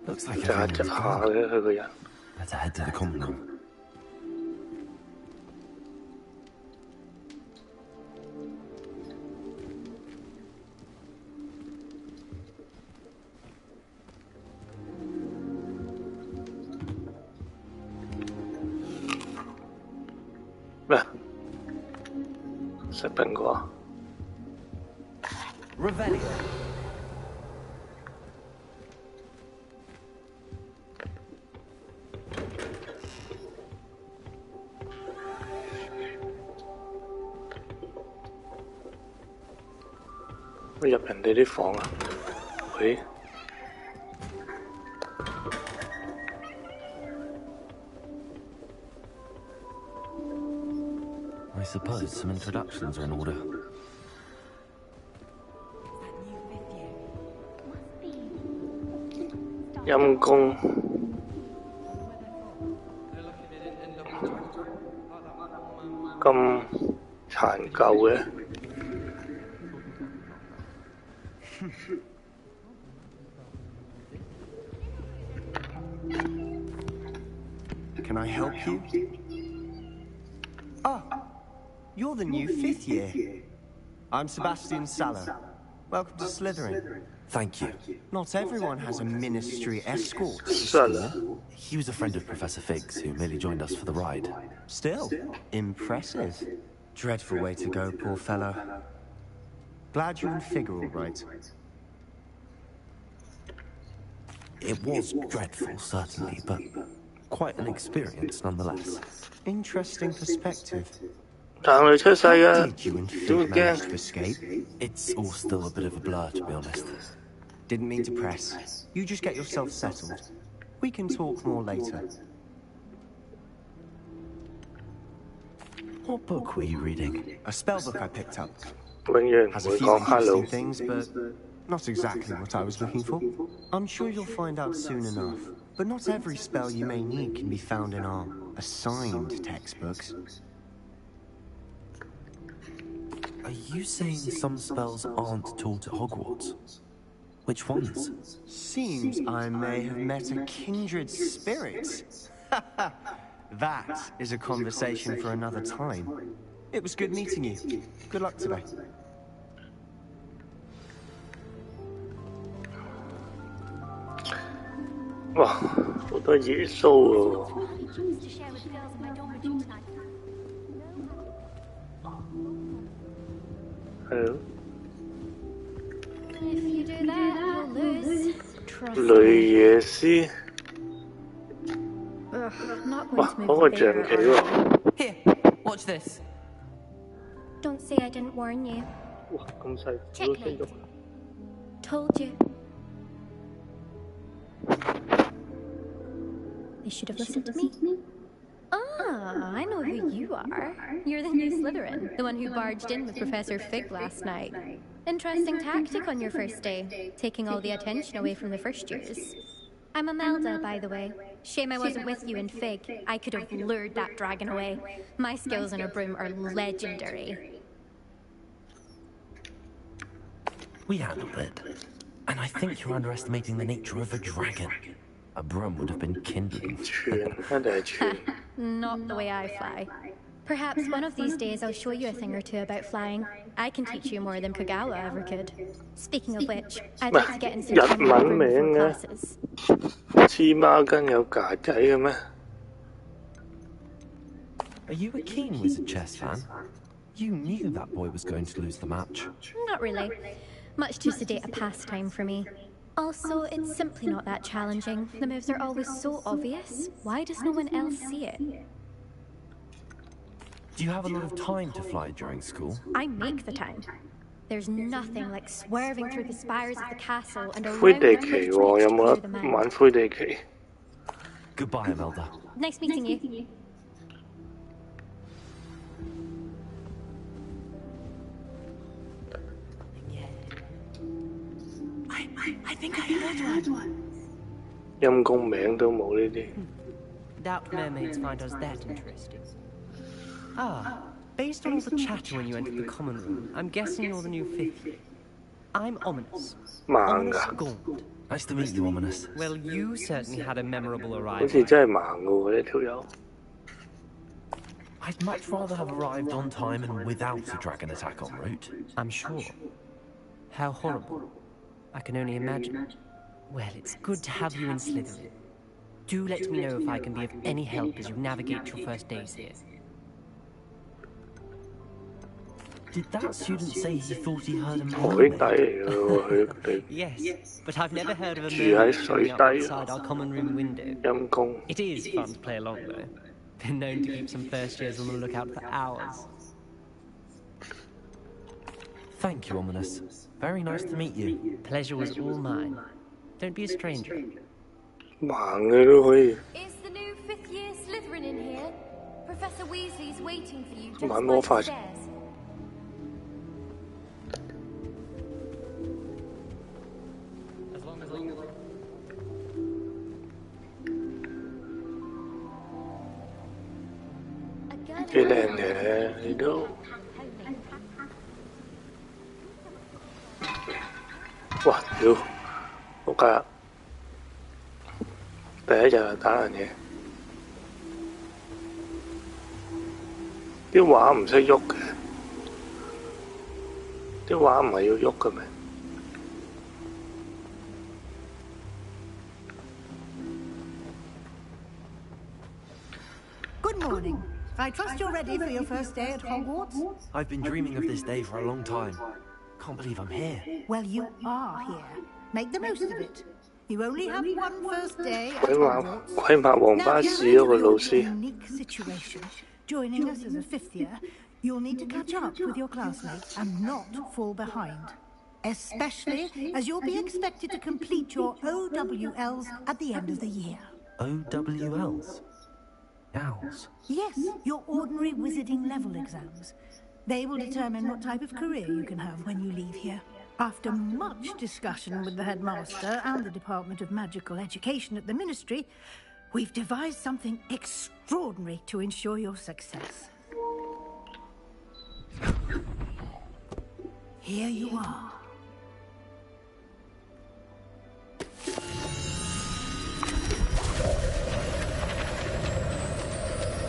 S2: Looks like
S1: 窒下嘅佢個人。
S2: Let's head to the common room.
S1: 咩？食蘋果。
S2: Revelio.
S1: 入人哋啲房啊？喂？
S2: I suppose some introductions are in order.
S1: 陰公。咁殘舊嘅。
S11: Can I help you? Ah, you're the new fifth year. I'm Sebastian Sallow. Welcome to Slytherin.
S2: Thank you.
S11: Not everyone has a ministry escort.
S2: He was a friend of Professor Fig's who merely joined us for the ride.
S11: Still, impressive. Dreadful way to go, poor fellow. Glad you're in Fig all right.
S2: It was dreadful, certainly, but quite an experience nonetheless.
S11: Interesting perspective.
S1: 但佢出世啊，
S11: Did you and
S1: 點
S11: Fig manage to
S1: 驚？
S11: escape?
S2: It's all still a bit of a blur, to be honest.
S11: Didn't mean to press. You just get yourself settled. We can talk more later.
S2: What book were you reading?
S11: A spell book I picked up.
S1: 永遠唔
S11: Has a
S1: 會
S11: few
S1: 講 hello。
S11: interesting things, but not exactly what I was looking for. I'm sure you'll find out soon enough. But not every spell you may need can be found in our assigned textbooks.
S2: Are you saying some spells aren't taught at Hogwarts? Which ones?
S11: Seems I may have met a kindred spirit. That is a conversation for another time. It was good meeting you. Good luck today.
S1: Wow, 好多耶穌喎。係咯。雷耶斯。哇，嗰個象棋喎。
S12: Here, watch this.
S13: Don't say I didn't warn you.
S1: 哇，咁細都識喐。
S13: Told you. They should have listened to me. Ah,
S12: Ah, I know who you are. You're the new Slytherin, the one who barged in with Professor Fig last night. Interesting tactic on your first day, taking all the attention away from the first years. I'm Imelda, by the way. Shame I wasn't with you in Fig. I could have lured that dragon away. My skills on a broom are legendary.
S2: We handled it. And I think you're underestimating the nature of a dragon. A broom would have been kindling.
S12: Not the way I fly. Perhaps one of these days I'll show you a thing or two about flying. I can teach you more than Kagawa ever could. Speaking of which, I'd like to get in some time with broom before classes.
S1: 黐孖筋有架仔嘅咩
S2: Are you a keen Wizard chess fan? You knew that boy was going to lose the match.
S12: Not really. Much too sedate a pastime for me. Also, it's simply not that challenging. The moves are always so obvious. Why does no one else see it?
S2: Do you have a lot of time to fly during school?
S12: I make the time. There's nothing like swerving through the spires of the castle and around the bridge to clear the mind.
S2: Goodbye, Imelda.
S12: Nice meeting you.
S9: I think I heard one.
S1: 陰公名都冇呢啲。
S14: Doubt mermaids find us that interesting. Ah, based on all the chatter when you entered the common room, I'm guessing you're the new fifth year. I'm Ominous. Ominous Gaunt.
S2: Nice to meet you, Ominous.
S14: Well, you certainly had a memorable
S1: 好
S14: arrival.
S1: 似真係盲嘅喎呢條友。
S2: I'd much rather have arrived on time and without a dragon attack en route.
S14: I'm sure. How horrible. I can only imagine. Well, it's good to have you in Slytherin. Do let me know if I can be of any help as you navigate your first days here.
S2: Did that student say he thought he heard a
S1: 海底嚟嘅喎佢哋。
S14: Yes, but I've never heard of a
S1: 住喺
S14: mermaid
S1: 水
S14: showing up
S1: 底
S14: outside our common room window.
S1: 陰公。
S14: It is fun to play along, though. Been known to keep some first years on the lookout for hours.
S2: Thank you, Ominous. Very nice to meet you.
S14: Pleasure was all mine. Don't be a stranger.
S1: 盲嘅都可以。
S12: Is the new fifth year Slytherin in here? Professor Weasley's waiting for you just
S1: 玩魔法。
S12: upstairs.
S1: 幾靚嘅呢度。哇！屌，仆街啦！第一日就打人嘢，啲畫唔識喐嘅，啲畫唔係要喐嘅咩？
S9: Good morning. I trust you're ready for your first day at Hogwarts?
S2: I've been dreaming of this day for a long time. Can't believe I'm here.
S9: Well, you are here. Make the most of it. You only have one first day at
S1: 鬼馬
S9: Hogwarts.
S1: 鬼馬王巴士嗰個老師。
S9: Unique situation. Joining us as a fifth year, you'll need to catch up with your classmates and not fall behind. Especially as you'll be expected to complete your OWLs at the end of the year.
S2: OWLs? Owls?
S9: Yes, your ordinary wizarding level exams. They will determine what type of career you can have when you leave here. After much discussion with the headmaster and the Department of Magical Education at the Ministry, we've devised something extraordinary to ensure your success. Here you are.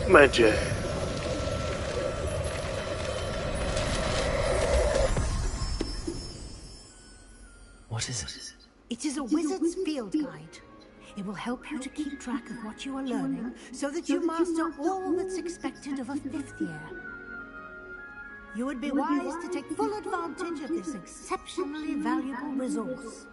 S1: Magic.
S2: What is it?
S9: It is a wizard's field guide. It will help you to keep track of what you are learning so that you master all that's expected of a fifth year. You would be wise to take full advantage of this exceptionally valuable resource.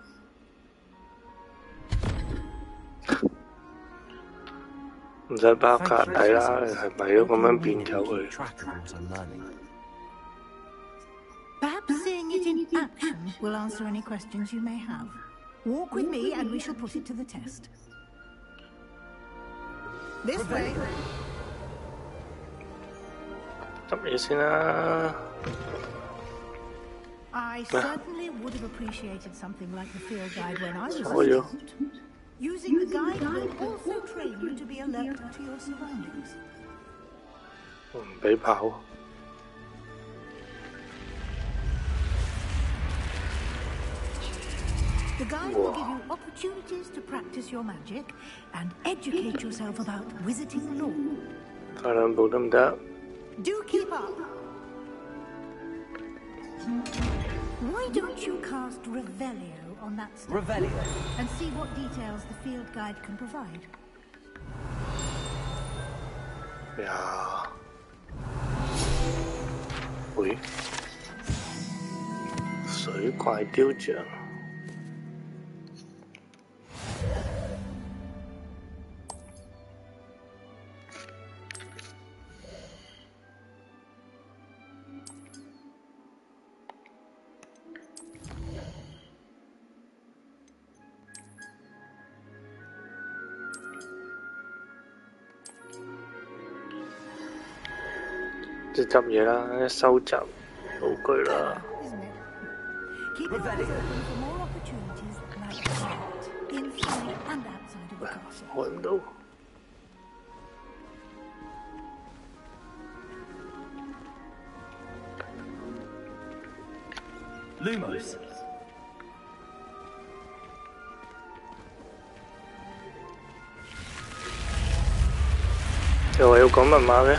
S1: 唔使包格底啦，係咪都咁樣變走佢？
S9: Perhaps seeing it in action will answer any questions you may have. Walk with me and we shall put it to the test. This way.
S1: 執嘢先啦。
S9: I certainly would have appreciated something like the field guide when I was a student. Using the guide will also train you to be alert to your surroundings.
S1: 唔俾跑。
S9: The guide will give you opportunities to practice your magic and educate yourself about wizarding lore.
S1: 快兩步得唔得？
S9: Do keep up. Why don't you cast Revelio on that step?
S14: Revelio.
S9: And see what details the field guide can provide.
S1: 呀，喂，水怪雕像。 即係執嘢啦，收集道具啦。開唔到。
S2: Lumos。
S1: 又話要講密碼嘅？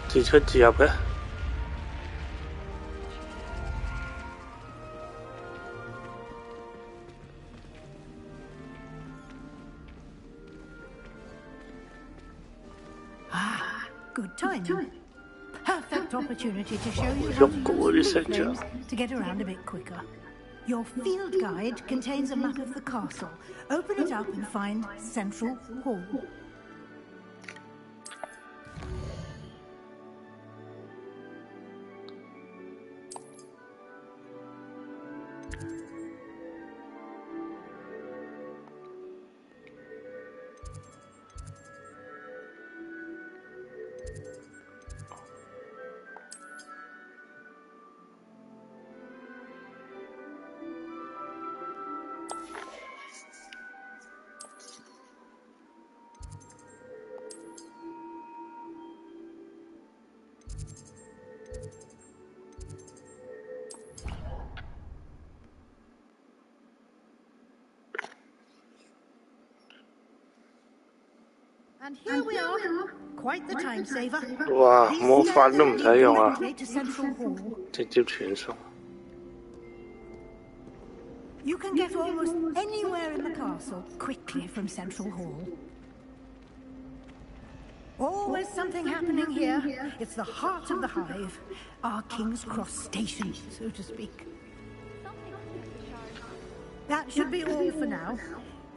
S1: 自出自入嘅，good
S9: timing. Perfect opportunity to show you how to use the flames to get around a bit quicker. Your field guide contains a map of the castle. Open it up and find Central Hall. And here we are, quite the time saver.
S1: 哇！魔法都唔使用啊，直接傳送。
S9: You can get almost anywhere in the castle quickly from Central Hall. Always something happening here. It's the heart of the hive, our King's Cross station, so to speak. That should be all for now.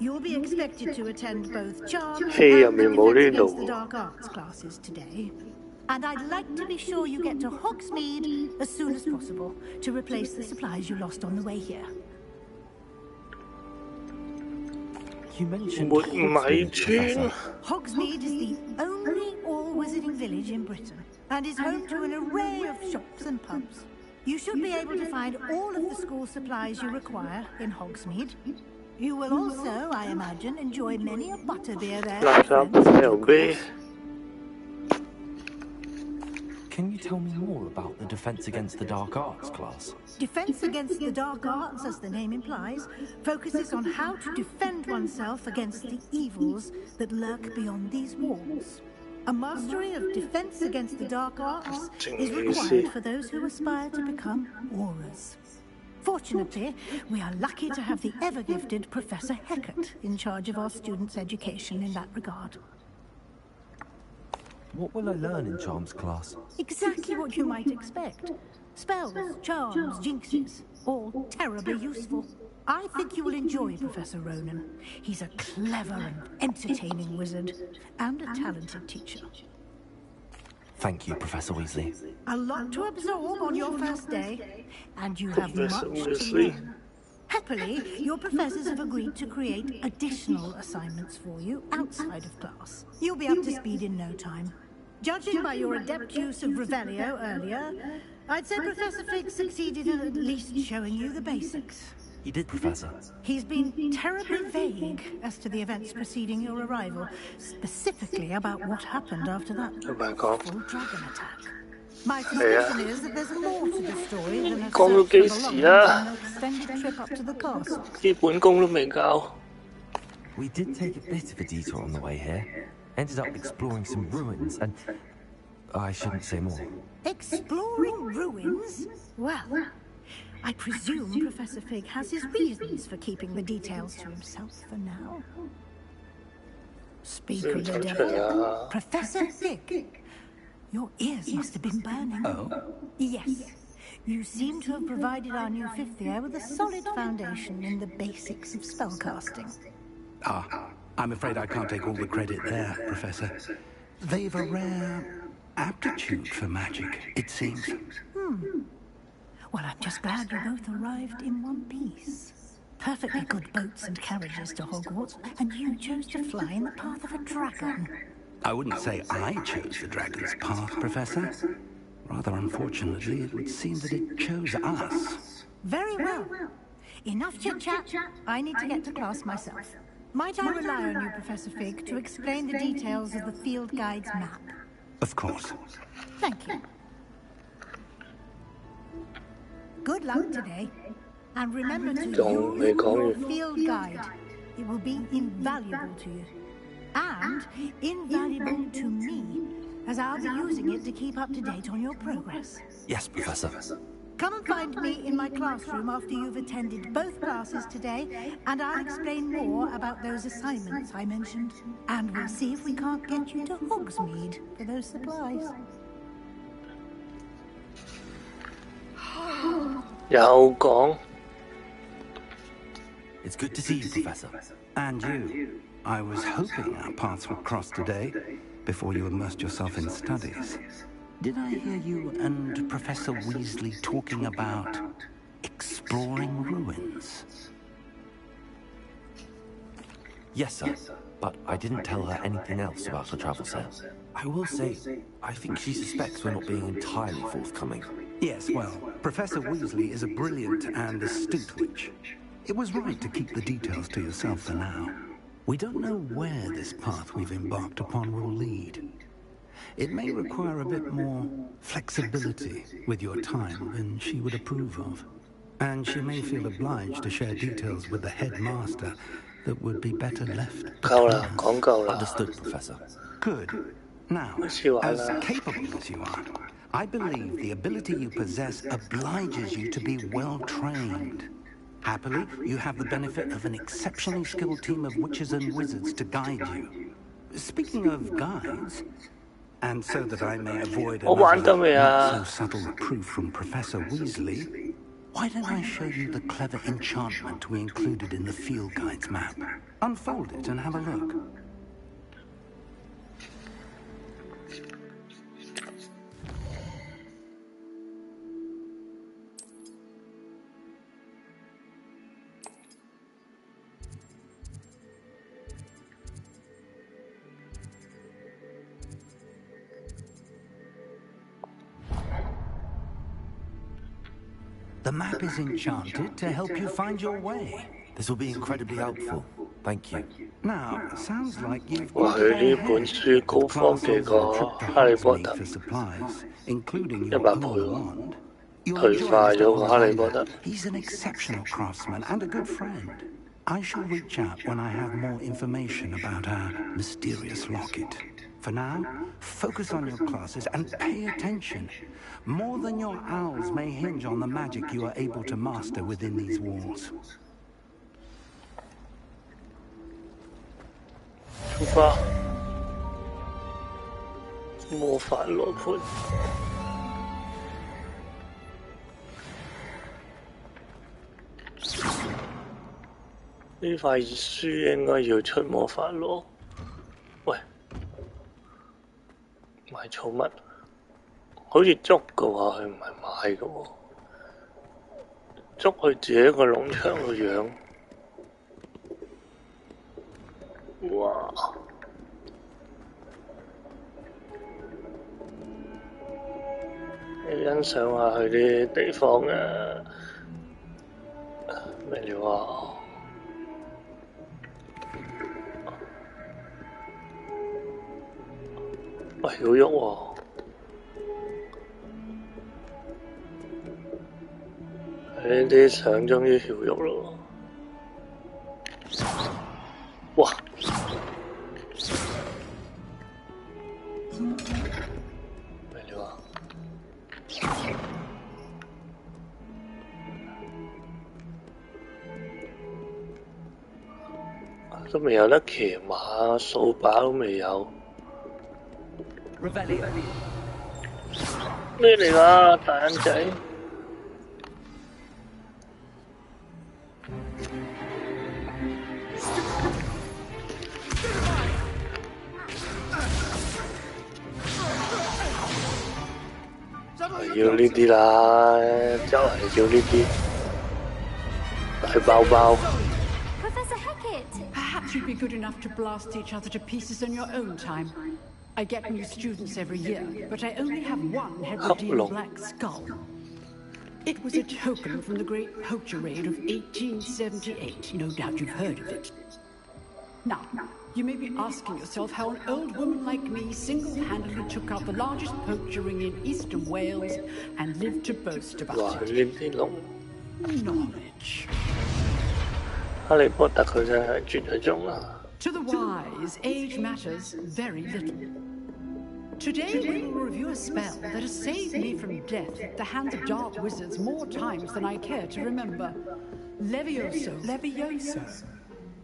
S9: You'll be expected to attend both Charms and Defense Against the Dark Arts classes today. And I'd like to be sure you get to Hogsmeade as soon as possible to replace the supplies you lost on the way here.
S14: You mentioned Hogsmeade.
S9: Hogsmeade is the only all-wizarding village in Britain and is home to an array of shops and pubs. You should be able to find all of the school supplies you require in Hogsmeade. You will also, I imagine, enjoy many a butterbeer there.
S2: Can you tell me more about the Defense Against the Dark Arts class?
S9: Defense Against the Dark Arts, as the name implies, focuses on how to defend oneself against the evils that lurk beyond these walls. A mastery of Defense Against the Dark Arts is required for those who aspire to become Aurors. Fortunately, we are lucky to have the ever-gifted Professor Heckert in charge of our students' education in that regard.
S2: What will I learn in Charms class?
S9: Exactly what you might expect. Spells, charms, jinxes, all terribly useful. I think you will enjoy Professor Ronan. He's a clever and entertaining wizard, and a talented teacher.
S2: Thank you, Professor Weasley.
S9: A lot to absorb on your first day, and you have much to learn. Happily, your professors have agreed to create additional assignments for you outside of class. You'll be up to speed in no time. Judging by your adept use of Revelio earlier, I'd say Professor Fig succeeded in at least showing you the basics.
S2: He did, Professor.
S9: He's been terribly vague as to the events preceding your arrival, specifically about what happened after that full dragon attack. My suspicion is that there's more to the story than a search for belongings and an extended trip up to the castle.
S1: 基本功都未教。
S2: We did take a bit of a detour on the way here. Ended up exploring some ruins and... I shouldn't say more.
S9: Exploring ruins? Well, I presume Professor Fig has his reasons for keeping the details to himself for now. Speak of the devil, Professor Fig. Your ears must have been burning.
S2: Oh?
S9: Yes. You seem to have provided our new fifth year with a solid foundation in the basics of spellcasting.
S7: I'm afraid I can't take all the credit there, Professor. They've a rare aptitude for magic, it seems.
S9: Well, I'm just glad you both arrived in one piece. Perfectly good boats and carriages to Hogwarts, and you chose to fly in the path of a dragon.
S7: I wouldn't say I chose the dragon's path, Professor. Rather unfortunately, it would seem that it chose us.
S9: Very well. Enough chit-chat. I need to get to class myself. Might I rely on you, Professor Fig, to explain the details of the field guide's map?
S7: Of course.
S9: Thank you. Good luck today. And remember to use your field guide. It will be invaluable to you. And invaluable to me, as I'll be using it to keep up to date on your progress.
S2: Yes, Professor.
S9: Come and find me in my classroom after you've attended both classes today, and I'll explain more about those assignments I mentioned. And we'll see if we can't get you to Hogsmeade for those supplies.
S2: It's good to see you, Professor.
S7: And you. I was hoping our paths would cross today, before you immersed yourself in studies. Did I hear you and Professor Weasley talking about exploring ruins?
S2: Yes, sir. But I didn't tell her anything else about her travel sale. I will say, I think she suspects we're not being entirely forthcoming.
S7: Yes, well, Professor Weasley is a brilliant and astute witch. It was right to keep the details to yourself for now. We don't know where this path we've embarked upon will lead. It may require a bit more flexibility with your time than she would approve of. And she may feel obliged to share details with the headmaster that would be better left between us.
S2: Understood, Professor.
S7: Good. Now, as capable as you are, I believe the ability you possess obliges you to be well-trained. Happily, you have the benefit of an exceptionally skilled team of witches and wizards to guide you. Speaking of guides, and so that I may avoid another not-so-subtle reproof from Professor Weasley, why don't I show you the clever enchantment we included in the field guide's map? Unfold it and have a look. The map is enchanted to help you find your way.
S2: This will be incredibly helpful. Thank you.
S7: Now, sounds like you've
S1: 哇！佢呢本書高科技過《哈利波特》100倍，退化咗個哈利波特。
S7: He's an exceptional craftsman and a good friend. I shall reach out when I have more information about our mysterious locket. For now, focus on your classes and pay attention. More than your owls may hinge on the magic you are able to master within these walls.
S1: 出發，魔法羅盤。呢塊書應該要出魔法羅。喂，買寵物，好似捉嘅話，佢唔係買嘅喎，捉佢自己個農場個樣。哇！欣賞下佢啲地方嘅咩料啊？喂，要喐喎！呢啲相終於曉喐咯！哇！咩料啊？都未有得騎馬，掃把都未有。咩嚟㗎？大眼仔！要呢啲啦，就係要呢啲大包包。
S15: Perhaps you'd be good enough to blast each other to pieces in your own time. I get new students every year, but I only have one Hebridean black skull. It was a token from the Great Poacher Raid of 1878. No doubt you've heard of it. Now, you may be asking yourself how an old woman like me single-handedly took out the largest poacher ring in eastern Wales and lived to boast about it. Knowledge.
S1: To
S15: the wise, age matters very little. Today we will review a spell that has saved me from death at the hands of dark wizards more times than I care to remember. Levioso.
S14: Levioso?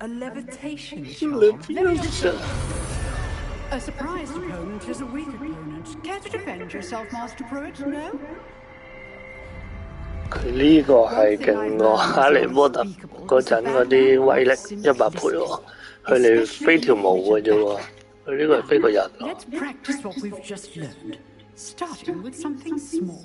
S14: A levitation
S15: Levioso. A surprised opponent is a weak opponent. Care to defend yourself, Master Pruitt? No?
S1: 佢呢個係勁過哈利波特嗰陣嗰啲威力100倍喎，佢哋飛條毛嘅啫喎，佢呢個係飛個人。
S15: Let's practice what we've just learned, starting with something small.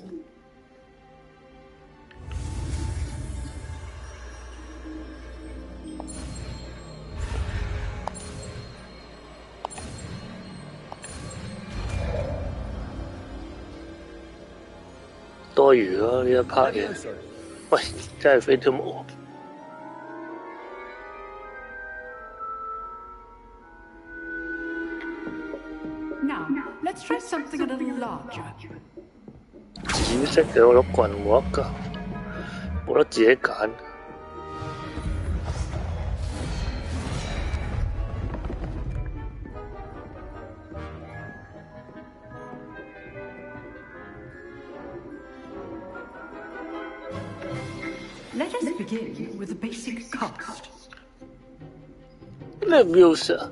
S15: 多餘咯呢一 part 嘢，喂，真係飛條毛。Now, let's try something a little larger.
S1: 紫色嘅我碌棍冇得㗎，冇得自己揀。
S15: Let us begin with a basic cast.
S1: Leviosa.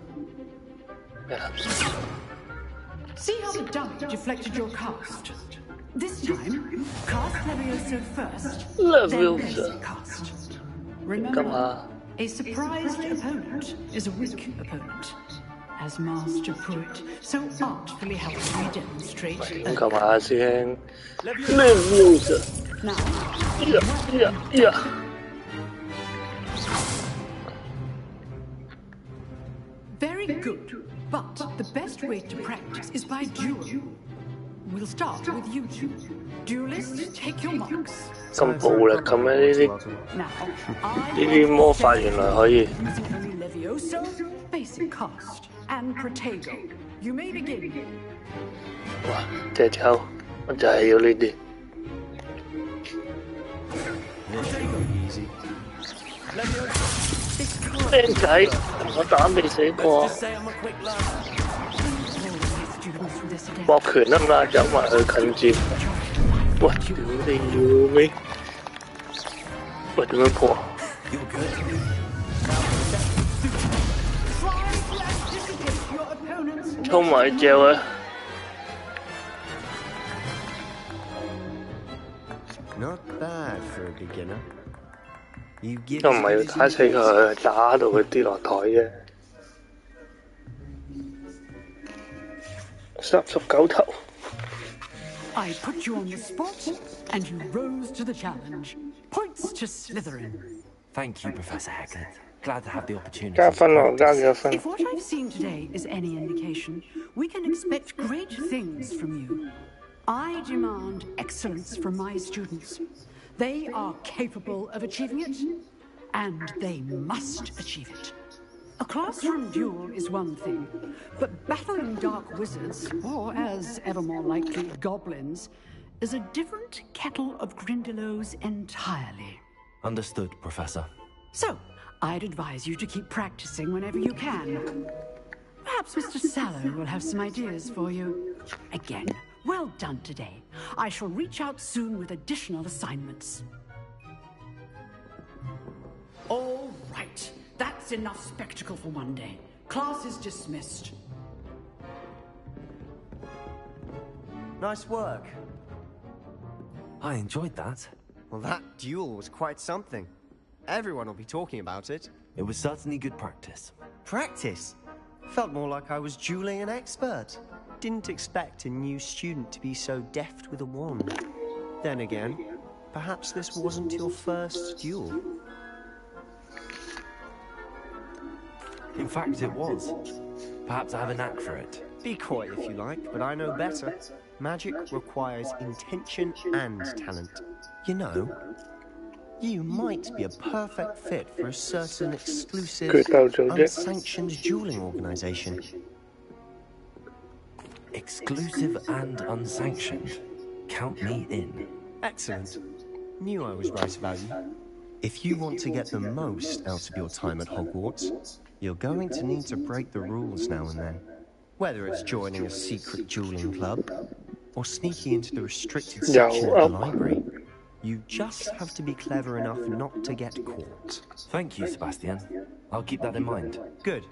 S15: See how the dummy deflected your cast. This time, cast Levioso first, then basic cast. Remember, a surprised opponent is a weak opponent. As Master Pruitt so artfully helps me demonstrate.
S1: Leviosa.
S15: Now, very good, but the best way to practice is by duel. We'll start with you two. Duelists, take your marks.
S1: 咁暴力咁咩？呢啲魔法原來可以。
S15: Levioso, basic cast, and Protego. You may begin.
S1: 哇！隻抽，我就係要呢啲。靚仔，我打未死過。搏拳得唔得？走埋去近戰。喂，屌你要咩？喂，點樣破？衝埋隻啊！
S11: Not bad for a beginner.
S1: 都唔係要打死佢，打到佢跌落台啫。39頭。
S15: I put you on the spot, and you rose to the challenge. Points to Slytherin.
S2: Thank you, Professor Haggard. Glad to have the opportunity.
S1: 加分咯，加幾多分？
S15: If what I've seen today is any indication, we can expect great things from you. I demand excellence from my students. They are capable of achieving it, and they must achieve it. A classroom duel is one thing, but battling dark wizards, or as ever more likely, goblins, is a different kettle of Grindylows entirely.
S2: Understood, Professor.
S15: So, I'd advise you to keep practicing whenever you can. Perhaps Mr. Sallow will have some ideas for you. Again, well done today. I shall reach out soon with additional assignments. All right. That's enough spectacle for one day. Class is dismissed.
S11: Nice work.
S2: I enjoyed that.
S11: Well, that duel was quite something. Everyone will be talking about it.
S2: It was certainly good practice.
S11: Practice? Felt more like I was dueling an expert. Didn't expect a new student to be so deft with a wand. Then again, perhaps this wasn't your first duel.
S2: In fact, it was. Perhaps I have a knack for it.
S11: Be coy if you like, but I know better. Magic requires intention and talent. You know, you might be a perfect fit for a certain exclusive, unsanctioned dueling organization.
S2: Exclusive and unsanctioned. Count me in.
S11: Excellent. Knew I was right about you. If you want to get the most out of your time at Hogwarts, you're going to need to break the rules now and then. Whether it's joining a secret dueling club, or sneaking into the restricted section of the library, you just have to be clever enough not to get caught.
S2: Thank you, Sebastian. I'll keep that in mind.
S11: Good.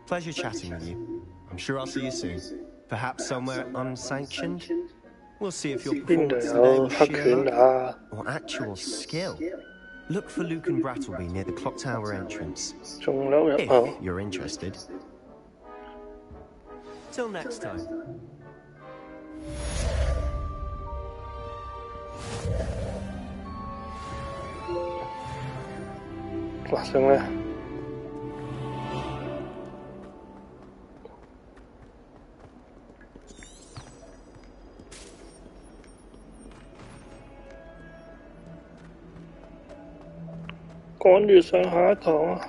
S11: Pleasure chatting with you. I'm sure I'll see you soon. Perhaps somewhere unsanctioned? We'll see if your performance today was sheer luck or actual skill. Look for Luke and Brattleby near the clock tower entrance. If you're interested. Till next time.
S1: Langsung lah.趕住上下一堂啊！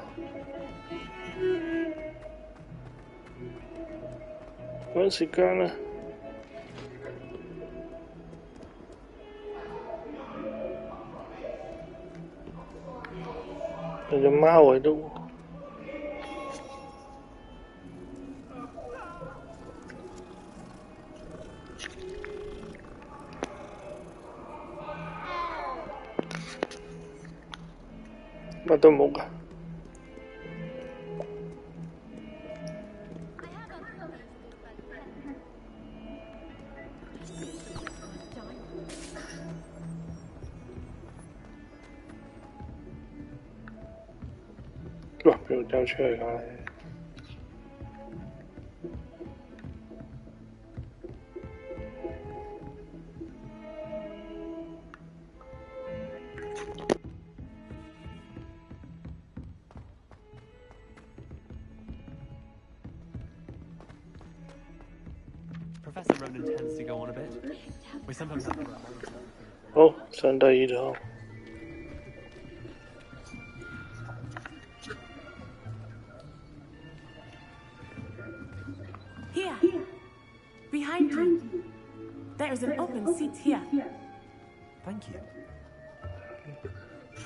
S1: 趕時間啊！有隻貓喺度。乜都冇㗎。哇！邊度走出嚟㗎？
S14: Professor Ronan tends to go on a bit. We sometimes have to...
S1: 好，上第二堂。
S16: Here, behind you. There is an open seat here.
S2: Thank you.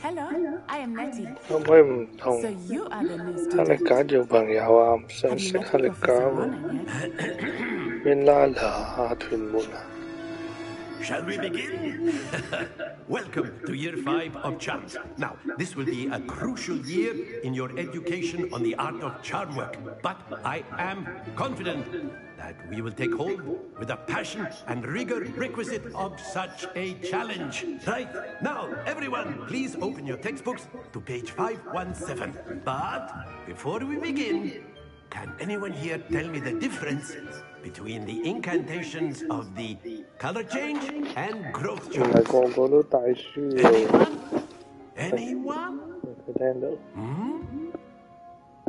S16: Hello, I am Letty.
S1: 可唔可以唔同
S16: So you are the new
S1: 哈利加做朋友啊？唔想識哈利加喎。邊拉拿下屯門啊？
S8: Shall we begin? Welcome to Year 5 of Charms. Now, this will be a crucial year in your education on the art of charm work. But I am confident that we will take hold with the passion and rigor requisite of such a challenge. Right? Now, everyone, please open your textbooks to page 517. But before we begin, can anyone here tell me the difference between the incantations of the color change and growth charm?
S1: 唔係個個都帶書喎。
S8: Anyone?
S1: 佢聽到。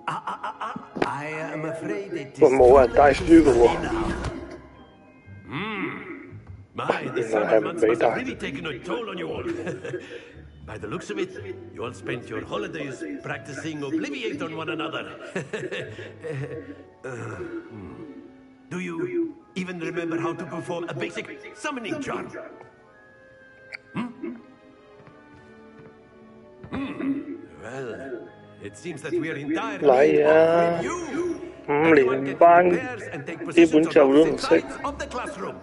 S8: I am afraid it is
S1: 冇人帶書嘅喎。
S8: the summer months must have really taken a toll on you all. By the looks of it, you all spent your holidays practicing Obliviate on one another. Do you even remember how to perform a basic summoning charm? Well, it seems that we are entirely off review. Everyone get in pairs and take positions on opposite sides of the classroom.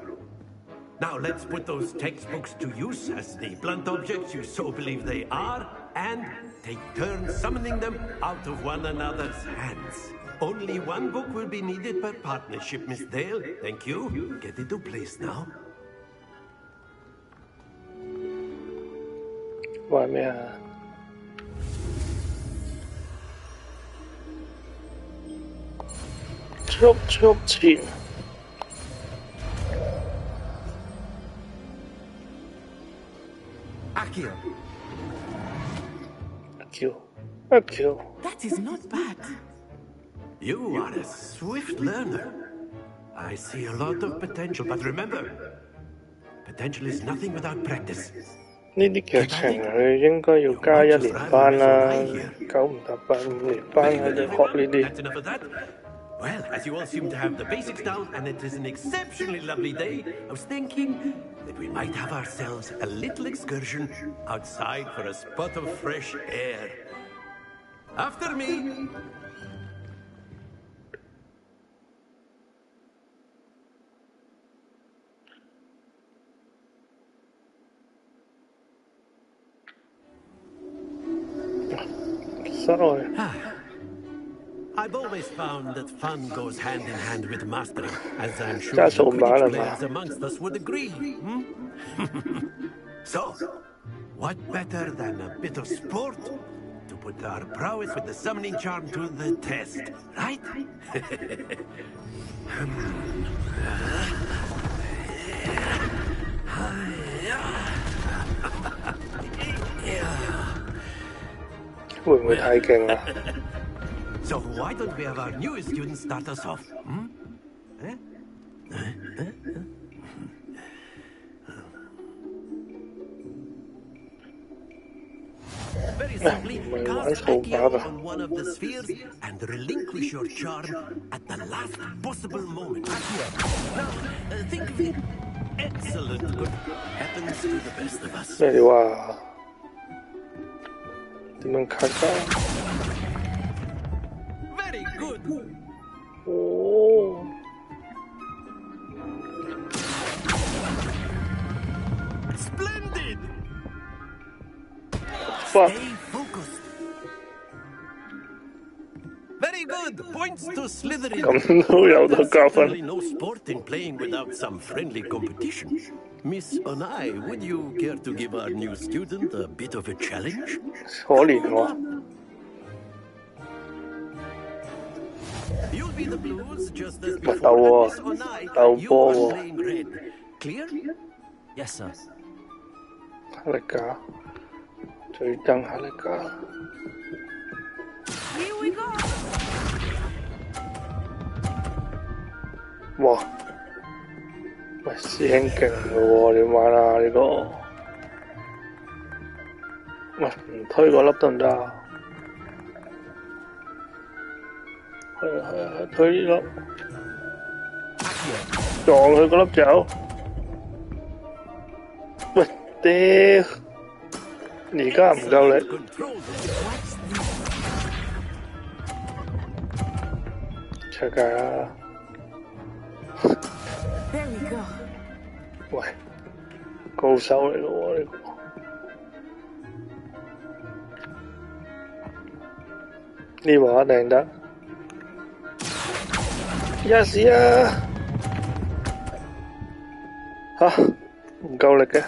S8: Now let's put those textbooks to use as the blunt objects you so believe they are, and take turns summoning them out of one another's hands. Only one book will be needed per partnership, Miss Dale. Thank you. Get into place now.
S1: Why me? Chop chin. Akio.
S15: That is not bad.
S8: You are a swift learner. I see a lot of potential, but remember, potential is nothing without practice.
S1: 呢啲劇情佢應該要加1年班啦，9唔搭8，5年班喺度學呢啲。
S8: Well, as you all seem to have the basics down, and it is an exceptionally lovely day, I was thinking that we might have ourselves a little excursion outside for a spot of fresh air. After me.
S1: Sorry.
S8: I've always found that fun goes hand in hand with mastery, as I'm sure the Quidditch players amongst us would agree. So, what better than a bit of sport to put our prowess with the summoning charm to the test, right? So why don't we have our newest student start us off? Very simply, cast Accio on one of the spheres and relinquish your charm at the last possible moment. Now, think of it. Excellent good happens to the best of us.
S1: 咩料啊？點樣 cut 㗎？
S8: Very good.
S1: Oh.
S8: Splendid.
S1: Fuck.
S8: Stay focused. Very good. Points to Slytherin. There's certainly no sport in playing without some friendly competition. Miss Onai, would you care to give our new student a bit of a challenge?
S1: 可憐喎。
S8: You'll be the blues just as before. Miss Onai, you are playing red. Clear?
S14: Yes, sir.
S1: 下力架，最憎下力架。
S15: Here we go.
S1: 哇！喂，師兄勁喎，點玩啊？呢個喂，唔推個粒得唔得啊？係推呢粒，撞佢個粒走。喂，屌！而家唔夠力。出界啦！
S15: There we go.
S1: 喂，高手嚟嘅喎呢個。呢個一定得。Yes 啊！嚇，唔夠力嘅。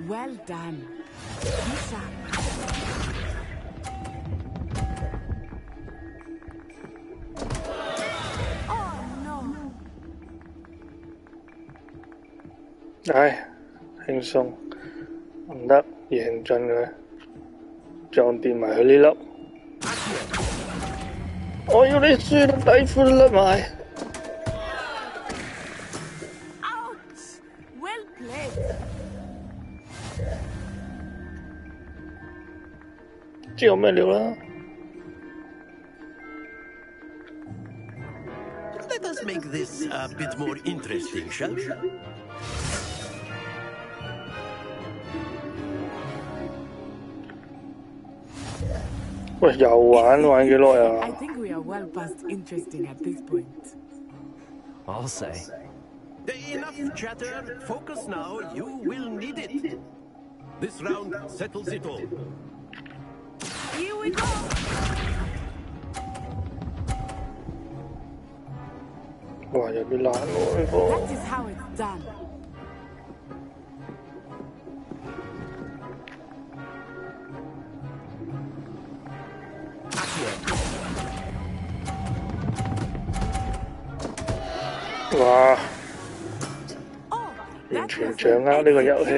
S15: Well done. Oh no.
S1: 唉，輕鬆，唔得，贏盡佢，撞掂埋佢呢粒。我要你輸到底褲都甩埋。
S15: Ouch! Well played.
S1: 知有咩料啦。
S8: Let us make this a bit more interesting, shall we?
S1: 喂，又玩幾耐啊
S15: I think we are well past interesting at this point.
S11: I'll say.
S8: Enough chatter. Focus now. You will need it. This round settles it all.
S15: Here we go.
S1: Wow,有啲難喎呢個。
S15: That is how it's done.
S1: 哇！完全掌握呢個遊戲。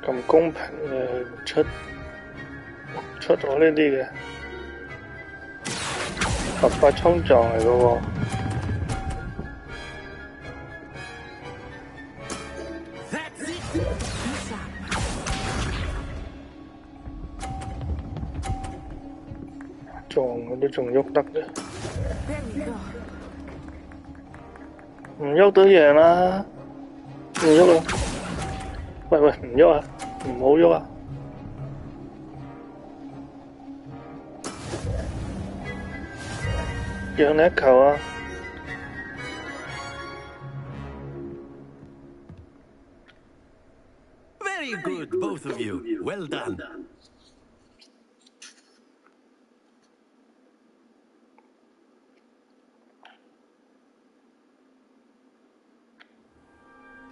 S1: 咁公平嘅出咗呢啲嘅，突發衝撞嚟嘅喎。 撞嗰啲仲喐得嘅，唔喐都贏啦！唔喐啊！喂，唔喐啊！唔好喐啊！讓你一球啊！
S8: Very good, both of you. Well done.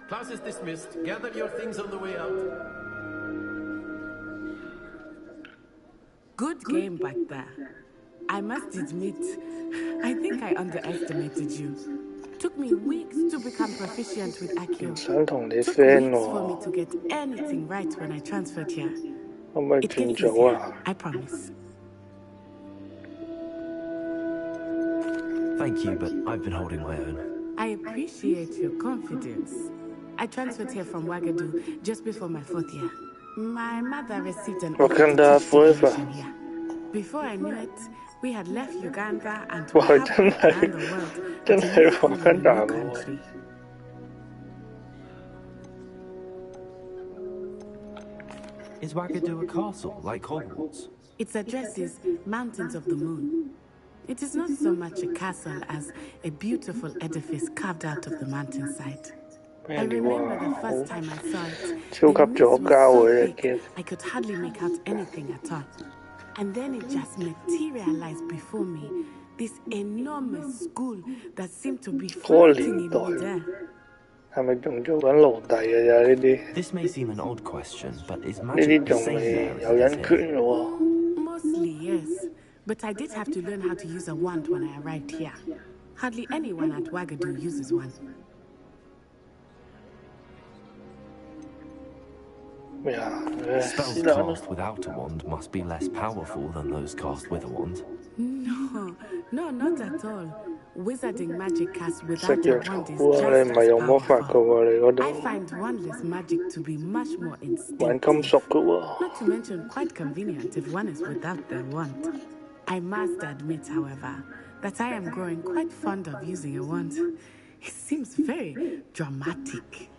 S8: Class is dismissed. Gather your things on the way out.
S15: Good game back there. I must admit, I think I underestimated you. Took me weeks to become proficient with Accio. Took weeks for me to get anything right when I transferred here. It gets easier, I promise.
S11: Thank you, but I've been holding my own.
S15: I appreciate your confidence. I transferred here from Ouagadougou just before my 4th year. My mother received an
S1: Wakanda forever.
S15: Here. Before I knew it, we had left Uganda and
S1: wow,
S15: traveled around the world to live in a new country.
S11: Is Ouagadougou a castle, like Hogwarts?
S15: Its address is Mountains of the Moon. It is not so much a castle as a beautiful edifice carved out of the mountainside. I remember the first time I saw it. The mist was so thick, I could hardly make out anything at all. And then it just materialized before me. This enormous school that seemed to be floating in midair.
S11: This may seem an odd question, but is magic the same there as it is?
S15: Mostly, yes. But I did have to learn how to use a wand when I arrived here. Hardly anyone at Ouagadougou uses one.
S11: Spells cast without a wand must be less powerful than those cast with a wand.
S15: No, not at all. Wizarding magic cast without a wand is just as powerful. I find wandless magic to be much more instinctive. Not to mention quite convenient if one is without their wand. I must admit, however, that I am growing quite fond of using a wand. It seems very dramatic.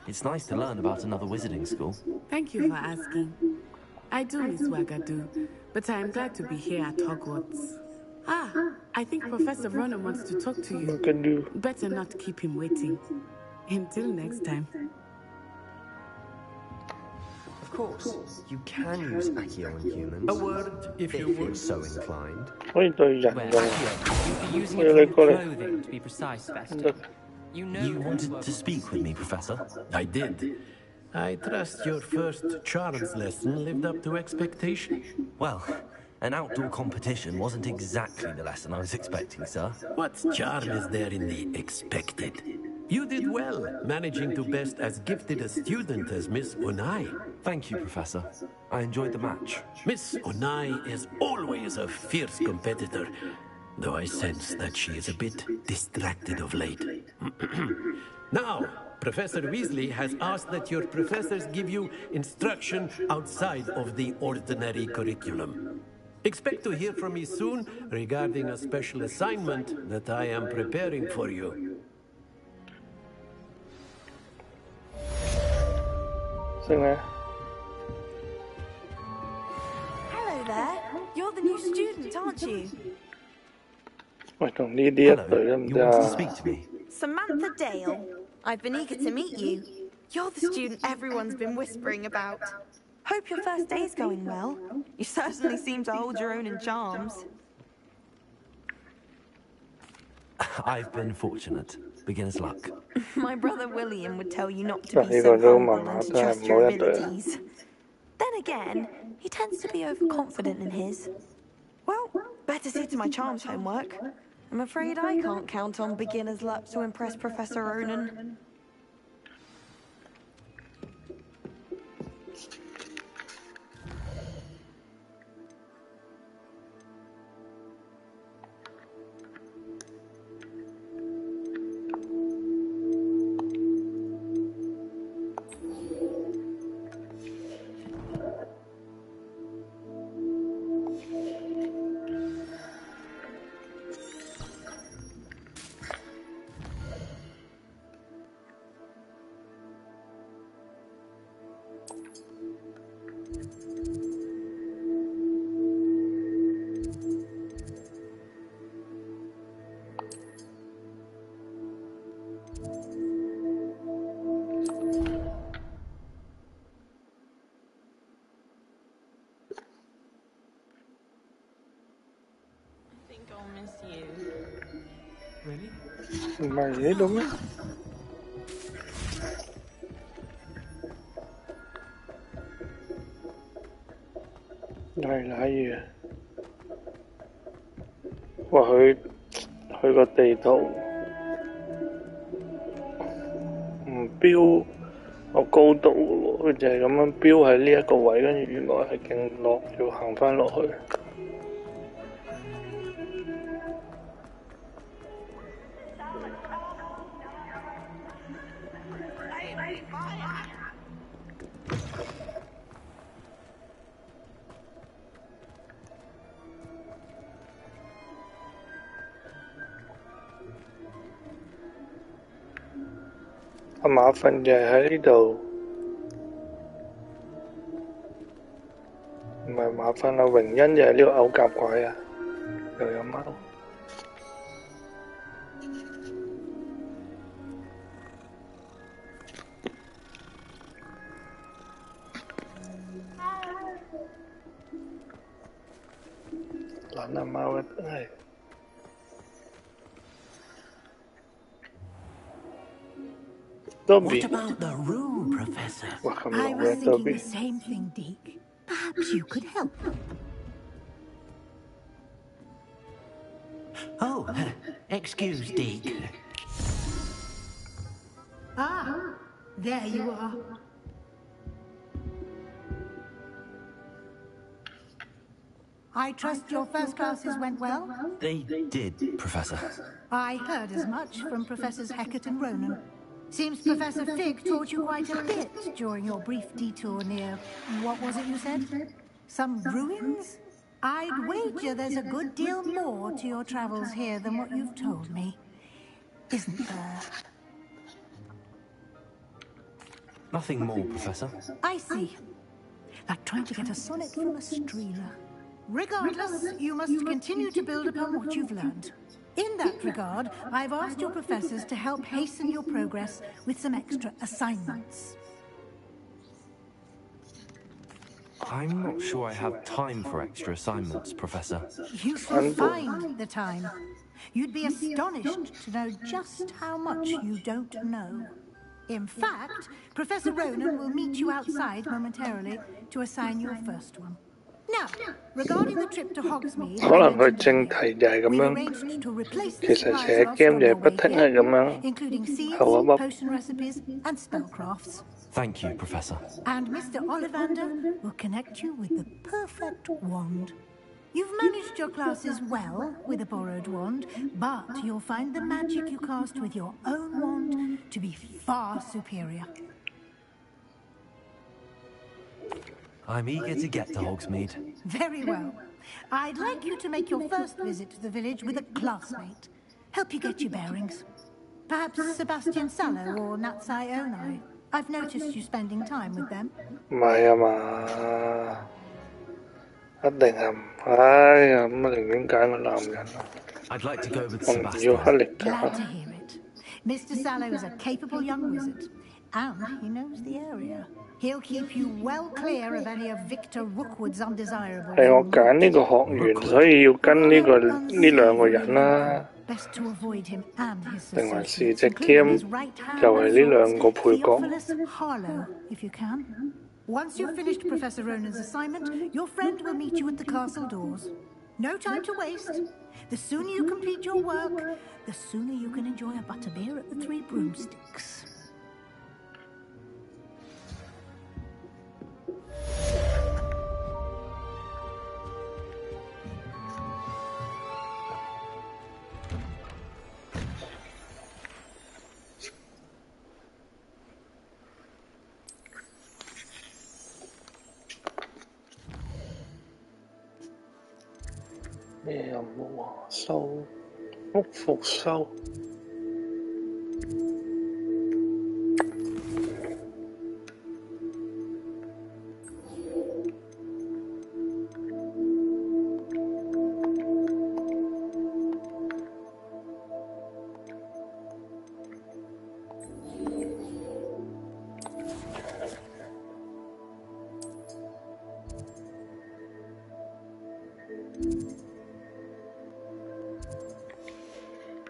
S11: It's nice to learn about another wizarding school.
S15: Thank you for asking. I do miss Ouagadougou, but I am glad to be here at Hogwarts. Ah, I think Professor Ronan wants to talk to you. Better not keep him waiting. Until next time.
S11: Of course, you can use Accio on humans.
S8: A word, if you would.
S11: So inclined.
S14: Well, Accio, you'd be using it on clothing, to be precise, Bester.
S11: You wanted to speak with me, Professor?
S8: I did. I trust your first charms lesson lived up to expectation.
S11: Well, an outdoor competition wasn't exactly the lesson I was expecting, sir.
S8: What charm is there in the expected? You did well, managing to best as gifted a student as Miss Unai.
S11: Thank you, Professor. I enjoyed the match.
S8: Miss Unai is always a fierce competitor, though I sense that she is a bit distracted of late. Now, Professor Weasley has asked that your professors give you instruction outside of the ordinary curriculum. Expect to hear from me soon regarding a special assignment that I am preparing for you.
S1: Hello
S3: there. You're the new student, aren't you?
S1: Hello, you want to
S11: speak to me?
S3: Samantha Dale. I've been eager to meet you. You're the student everyone's been whispering about. Hope your first day's going well. You certainly seem to hold your own in charms.
S11: I've been fortunate. Beginner's luck.
S3: My brother William would tell you not to be so humble and to trust your abilities. Then again, he tends to be overconfident in his. Well, better see to my charms homework. I'm afraid I can't count on beginner's luck to impress Professor Ronan.
S1: Mày thấy đúng á. Này là cái gì à? Wow, 佢個地圖唔標個高度喎，佢就係咁樣標喺呢一個位，跟住原來係勁落，要行返落去。馬糞就係喺呢度，唔係馬糞啊，榮恩就係呢個嘔甲鬼啊，又有貓。撚啊貓啊，真係。
S10: What about the room, Professor?
S9: I was thinking the same thing, Deke. Perhaps you could help.
S10: Oh, excuse, Deke.
S9: Ah, there you are. I trust your first classes went well?
S11: They did, Professor.
S9: I heard as much from Professors Hecat and Ronan. Seems Professor Fig taught you quite a bit during your brief detour near... what was it you said? Some ruins? I'd wager there's a good deal more to your travels here than what you've told me. Isn't there?
S11: Nothing more, Professor.
S9: I see. Like trying to get a sonnet from a streeler. Regardless, you must continue to build upon what you've learned. In that regard, I've asked your professors to help hasten your progress with some extra assignments.
S11: I'm not sure I have time for extra assignments, Professor.
S9: You shall find the time. You'd be astonished to know just how much you don't know. In fact, Professor Ronan will meet you outside momentarily to assign your first one. Now, regarding the trip to Hogsmeade,
S1: 可能佢正題就係咁樣，其實寫 game 就係不停係咁樣，
S9: including seeds,
S1: 後一
S9: potion recipes, and spellcrafts.
S11: Thank you, Professor.
S9: And Mr. Ollivander will connect you with the perfect wand. You've managed your classes well with a borrowed wand, but you'll find the magic you cast with your own wand to be far superior.
S11: I'm eager to get to Hogsmeade.
S9: Very well. I'd like you to make your first visit to the village with a classmate. Help you get your bearings. Perhaps Sebastian Sallow or Natsai Onai. I've noticed you spending time with them.
S1: 唔係啊嘛，一定係唔係啊？咁寧願揀個男人啊！
S11: I'd like to go with
S1: 我唔要黑力㗎。
S9: Glad to hear it. Mr. Sallow is a capable young wizard, and he knows the area. He'll keep you well clear of any of Victor Rookwood's undesirable.
S1: 係我揀呢個學員，所以要跟呢兩個人啦。
S9: Best to avoid him and his
S1: 定還是
S9: associates,
S1: 隻
S9: including
S1: game
S9: his right hand
S1: 就係呢兩個配角。
S9: Theophilus Harlow, if you can. Once you've finished Professor Ronan's assignment, your friend will meet you at the castle doors. No time to waste. The sooner you complete your work, the sooner you can enjoy a butterbeer at the Three Broomsticks.
S1: 咩任務啊？收屋復修。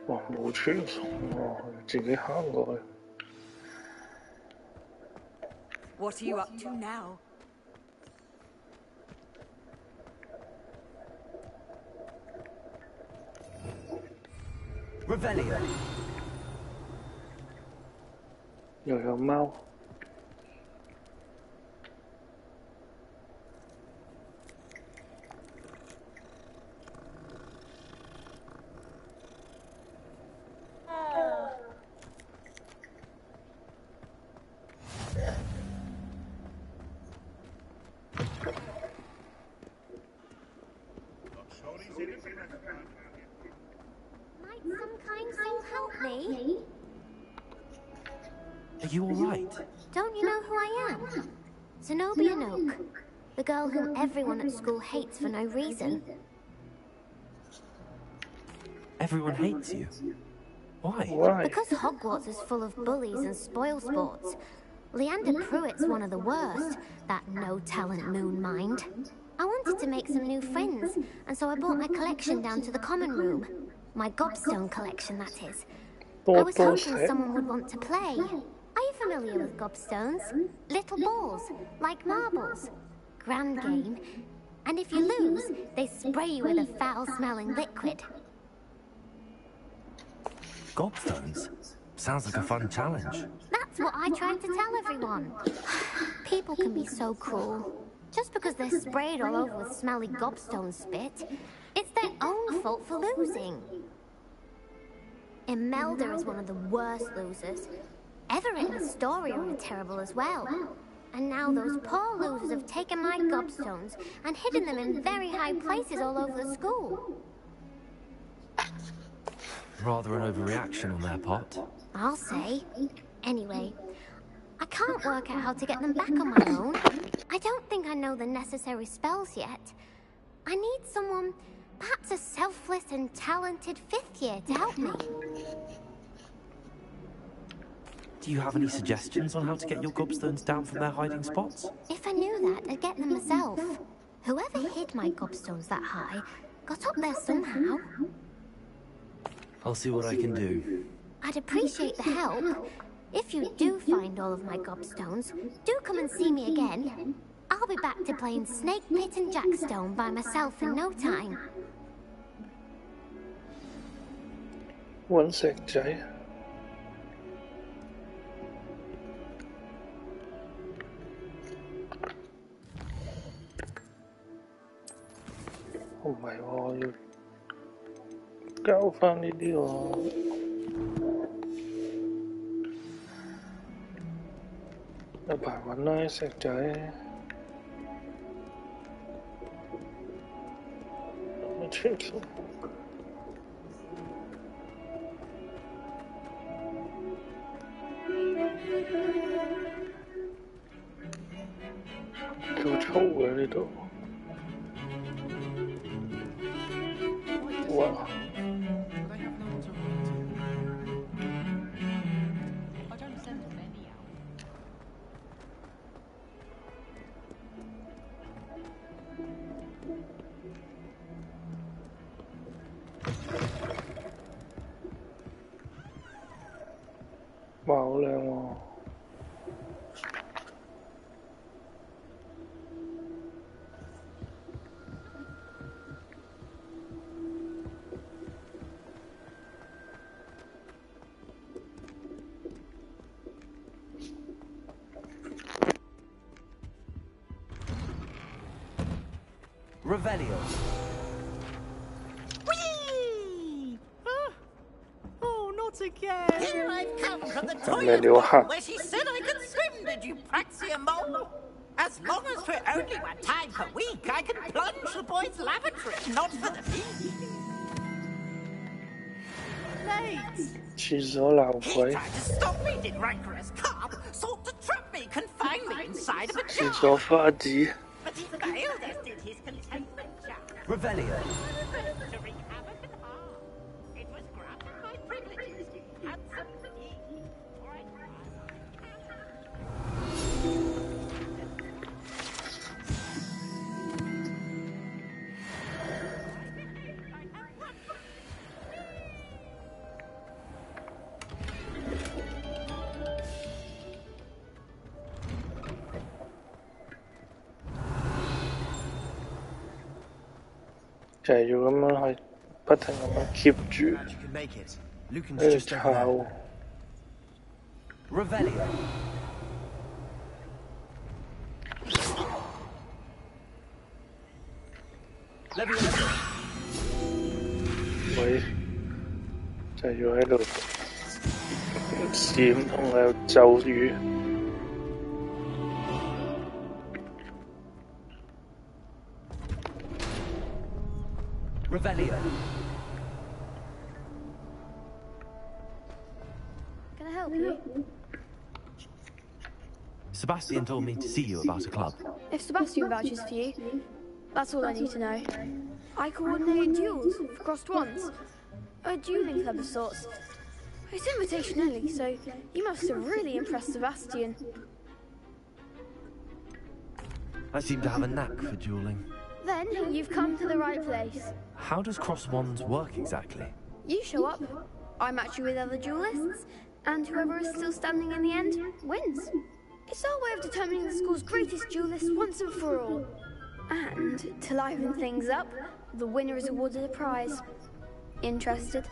S1: 哇！冇傳送喎，自己行過去。
S16: What are you up to now?
S6: Revelio.
S1: 又有貓。
S13: Might some kind soul help me?
S11: Are you alright?
S13: Don't you know who I am? Zenobia Noak, the girl whom everyone at school hates for no reason.
S11: Everyone hates you. Why?
S13: Because Hogwarts is full of bullies and spoilsports. Leander Pruitt's one of the worst, that no-talent moon mind. I wanted to make some new friends, and so I brought my collection down to the common room. My gobstone collection, that is. I was hoping someone would want to play. Are you familiar with gobstones? Little balls, like marbles. Grand game. And if you lose, they spray you with a foul-smelling liquid.
S11: Gobstones? Sounds like a fun challenge.
S13: That's what I tried to tell everyone. People can be so cruel. Just because they're sprayed all over with smelly gobstone spit, it's their own fault for losing. Imelda is one of the worst losers. Everett and Astoria are terrible as well. And now those poor losers have taken my gobstones and hidden them in very high places all over the school.
S11: Rather an overreaction on their part.
S13: I'll say. Anyway, I can't work out how to get them back on my own. I don't think I know the necessary spells yet. I need someone, perhaps a selfless and talented 5th year to help me.
S11: Do you have any suggestions on how to get your gobstones down from their hiding spots?
S13: If I knew that, I'd get them myself. Whoever hid my gobstones that high got up there somehow.
S11: I'll see what I can do.
S13: I'd appreciate the help. If you do find all of my gobstones, do come and see me again. I'll I'll be back to playing Snake Pit and Jackstone by myself in no time.
S1: 揾石仔。唔係喎，要交翻呢啲喎。有排揾啦石仔。清楚。做嘈嘅呢度。哇！哇，好靚喎
S14: ！Revelio.
S6: Again. Here I've come from the toilet where she said I could swim, did you praxia mole? As long as for only 1 time per week, I can plunge the boys' lavatory, not for the meat. Late.
S1: He tried
S6: to stop me, did rancorous carp, sought to trap me, confine me inside of a jar.
S1: 廁所花子。
S6: But he failed, as did his containment jar.
S14: Revelio.
S1: 就係要咁樣去不停咁樣 keep 住喺度炒。
S14: Revelio.
S1: 喂，就係要喺度閃同喺度咒語。
S14: Revelio.
S12: Can I help you?
S11: Sebastian told me to see you about a club.
S17: If Sebastian vouches for you, that's all I need to know. I coordinate duels for crossed wands. A dueling club of sorts. It's invitation only, so you must have really impressed Sebastian.
S11: I seem to have a knack for dueling.
S17: Then you've come to the right place.
S11: How does cross wands work exactly?
S17: You show up, I match you with other duelists, and whoever is still standing in the end wins. It's our way of determining the school's greatest duelist once and for all. And to liven things up, the winner is awarded a prize. Interested?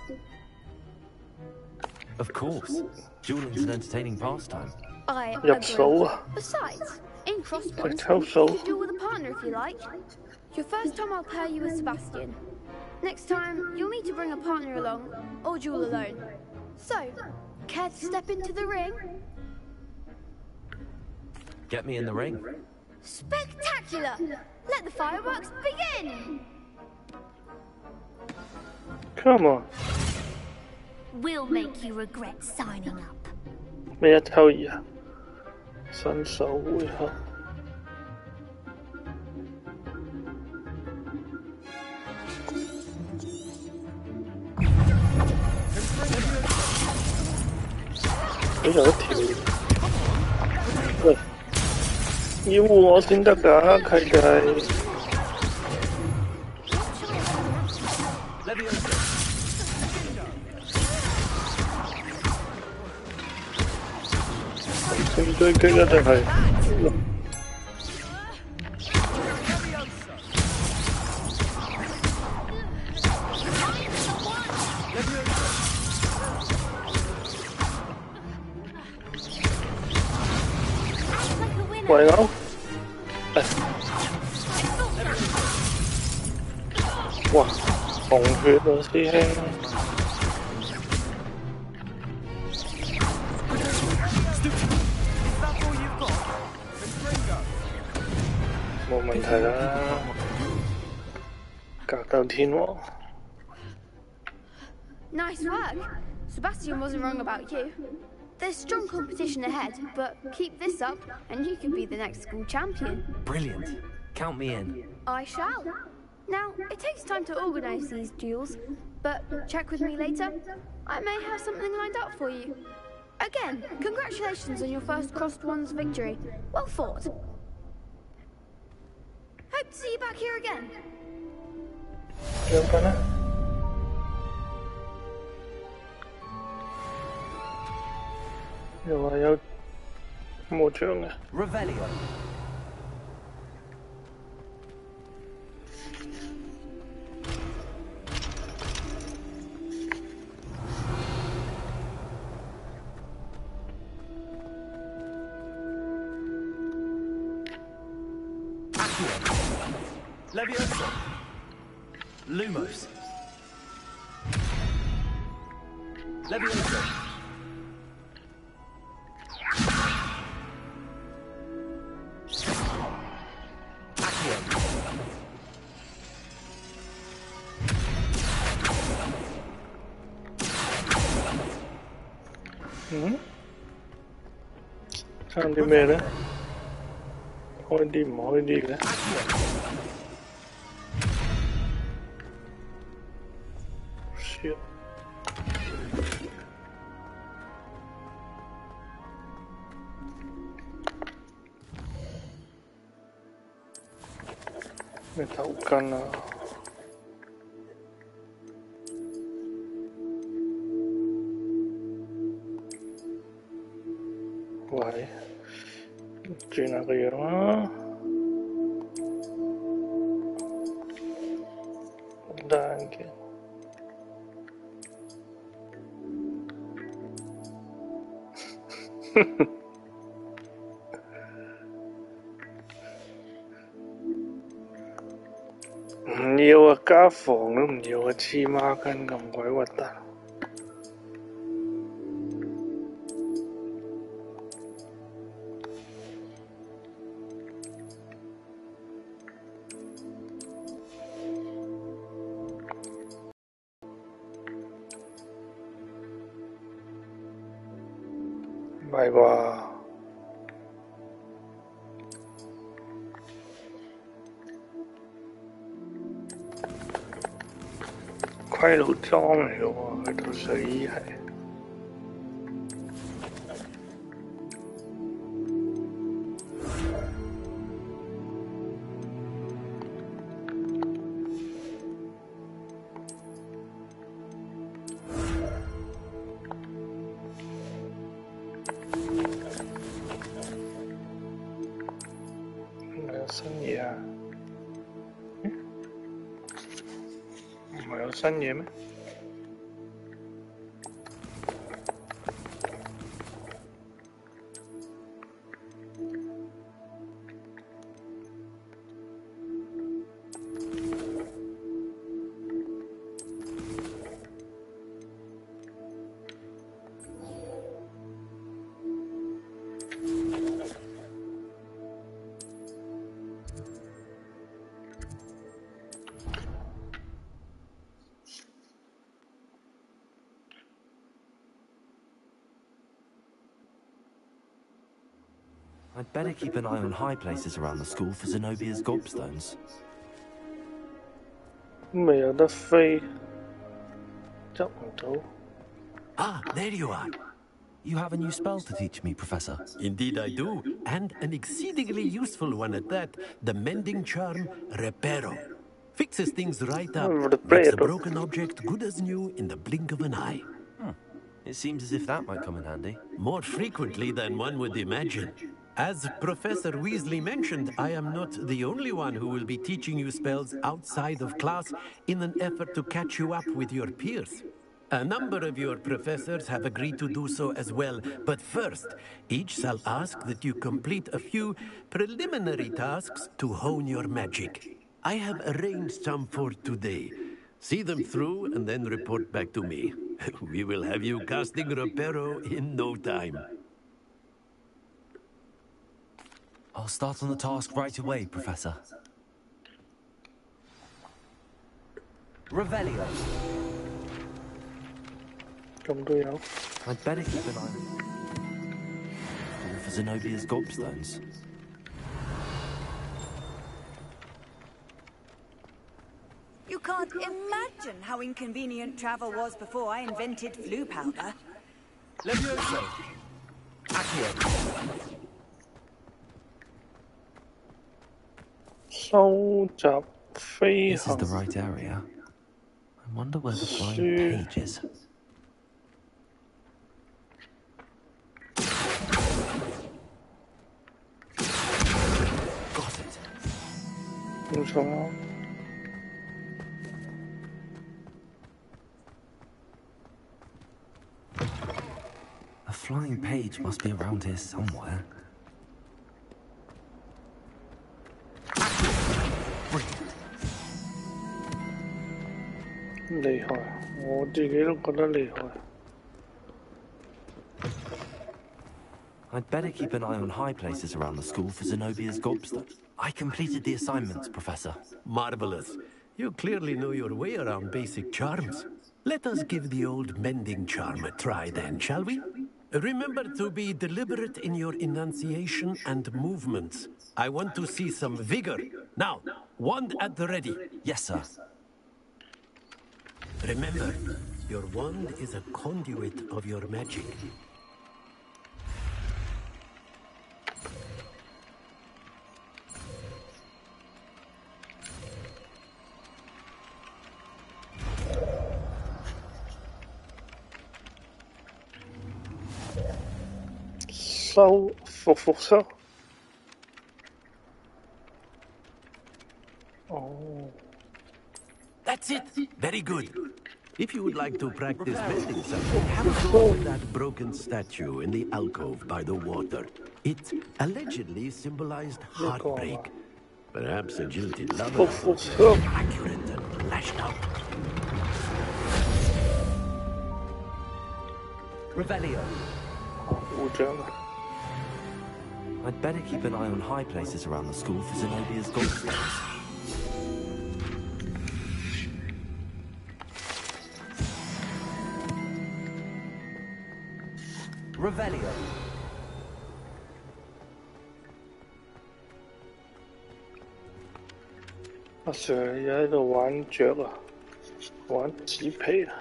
S11: Of course. Dueling's an entertaining pastime.
S17: I agree. Besides, in cross wands, you can duel with a partner if you like. Your first time I'll pair you with Sebastian. Next time, you'll need to bring a partner along, or duel alone. So, care to step into the ring?
S11: Get me in the ring.
S17: Spectacular! Let the fireworks begin!
S1: Come on.
S13: We'll make you regret signing up.
S1: 咩一抽二啊？新手回合。佢有一條，喂，要護我先得㗎，契弟。程序擊一定係。喂我，哇，紅血啊師兄！冇問題啦，格鬥天王。
S17: Nice work. Sebastian wasn't wrong about you. There's strong competition ahead, but keep this up and you could be the next school champion.
S14: Brilliant. Count me in.
S17: I shall. Now, it takes time to organise these duels, but check with me later. I may have something lined up for you. Again, congratulations on your first Crossed Ones victory. Well fought. Hope to see you back here again.
S1: 有份啦。又話有魔杖嘅。
S14: Revelio.
S8: Leviosa. Lumos. Leviosa. Accio.
S1: 差啲咩咧？開啲唔開啲嘅。Shit. 咩頭巾啊？喂，轉下個樣啦，戴眼鏡。唔要啊，加防都唔要啊，黐孖筋咁鬼核突。唔係啩？盔佬裝嚟嘅喎，佢套睡衣係。有新嘢啊？唔係有新嘢咩？I'd
S2: better keep an eye on high places around the school for Zenobia's gobstones.
S1: 咪有得飛，執唔到。
S8: Ah, there you are.
S2: You have a new spell to teach me, Professor.
S8: Indeed I do, and an exceedingly useful one at that, the mending charm Reparo. Fixes things right up, makes a broken object good as new in the blink of an eye.
S2: It seems as if that might come in handy.
S8: More frequently than one would imagine. As Professor Weasley mentioned, I am not the only one who will be teaching you spells outside of class in an effort to catch you up with your peers. A number of your professors have agreed to do so as well, but first, each shall ask that you complete a few preliminary tasks to hone your magic. I have arranged some for today. See them through and then report back to me. We will have you casting Reparo in no time.
S2: I'll start on the task right away, Professor. Revelio. I'd better keep an eye on all for Zenobia's gobstones.
S3: You can't imagine how inconvenient travel was before I invented flu powder.
S8: Levioso. Accio.
S1: 收集飛
S2: This is
S1: 行
S2: the right area. I wonder where the flying page is. Got it.
S1: 冇錯啊。
S2: A flying page must be around here somewhere. Brilliant.
S1: 厲害，我自己都覺得厲害。
S2: I'd better keep an eye on high places around the school for Zenobia's gobstone. I completed the assignments, Professor.
S8: Marvelous. You clearly know your way around basic charms. Let us give the old mending charm a try then, shall we? Remember to be deliberate in your enunciation and movements. I want to see some vigor. Now, wand at the ready.
S2: Yes, sir.
S8: Remember, your wand is a conduit of your magic.
S1: Oh.
S8: That's it. Very good. If you would like to practice mending something, have a go with that broken statue in the alcove by the water. It allegedly symbolized heartbreak. Perhaps a jilted lover. Accurate and lashed out.
S2: Revelio. I'd better keep an eye on high places around the school for Zenobia's gobstones. Revelio.
S1: 阿 Sir 又喺度玩雀啊，玩紙皮啊！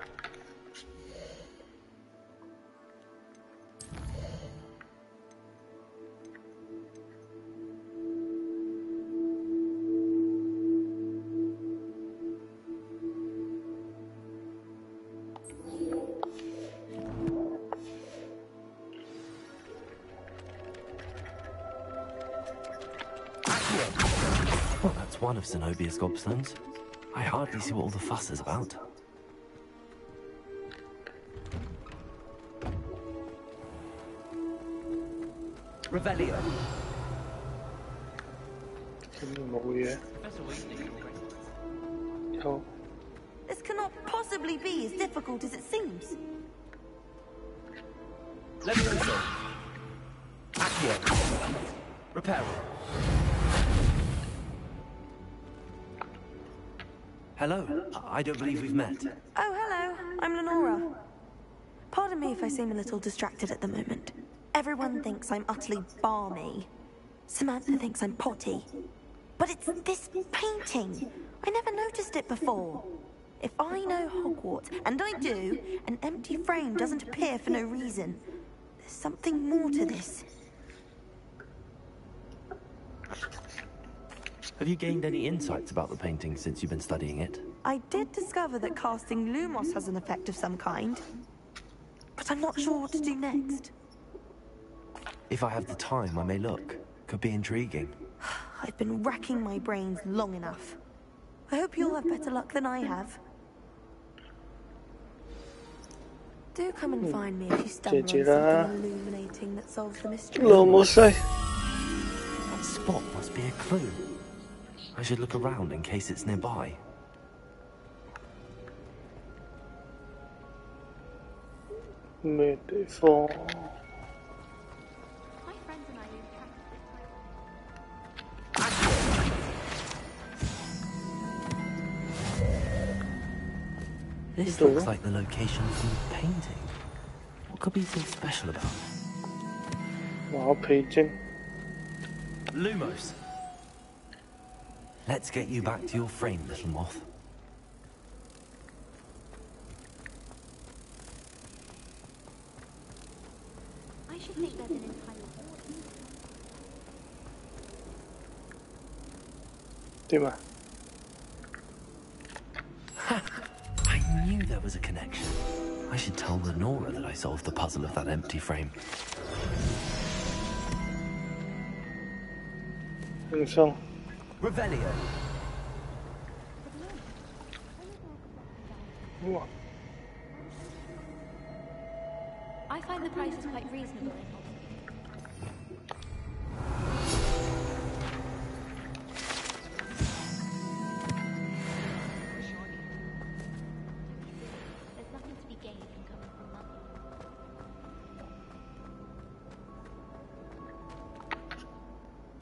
S2: Well, that's one of Zenobia's gobstones. I hardly see what all the fuss is about. Revelio.
S3: This cannot possibly be as difficult as it seems.
S2: Levioso. Accio. Reparo. Hello. I don't believe we've met.
S3: Oh, hello. I'm Lenora. Pardon me if I seem a little distracted at the moment. Everyone thinks I'm utterly balmy. Samantha thinks I'm potty. But it's this painting. I never noticed it before. If I know Hogwarts, and I do, an empty frame doesn't appear for no reason. There's something more to this.
S2: Have you gained any insights about the painting since you've been studying it?
S3: I did discover that casting Lumos has an effect of some kind. But I'm not sure what to do next.
S2: If I have the time, I may look. Could be intriguing.
S3: I've been racking my brains long enough. I hope you'll have better luck than I have. Do come and find me if you stumble on something illuminating that solves the mystery.
S2: That spot must be a clue. I should look around in case it's nearby. This looks like the location from the painting. What could be so special about it? Lumos! Let's get you back to your frame, little moth.
S13: I should think there's an entire
S1: order.
S2: I knew there was a connection. I should tell Lenora that I solved the puzzle of that empty frame. Revelio.
S13: I find the prices quite reasonable in Hong There's nothing to be gained from coming from London.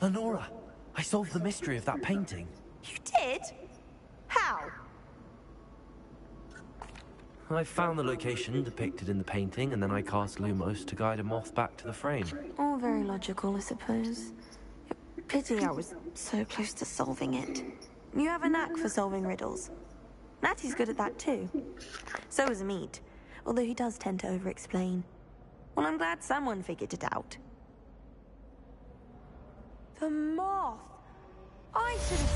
S2: Lenora, I solved the mystery of that painting.
S3: You did? How?
S2: I found the location depicted in the painting, and then I cast Lumos to guide a moth back to the frame.
S3: All very logical, I suppose. Pity I was so close to solving it. You have a knack for solving riddles. Natty's good at that too. So is Meat, although he does tend to over-explain. Well, I'm glad someone figured it out. The moth! I should have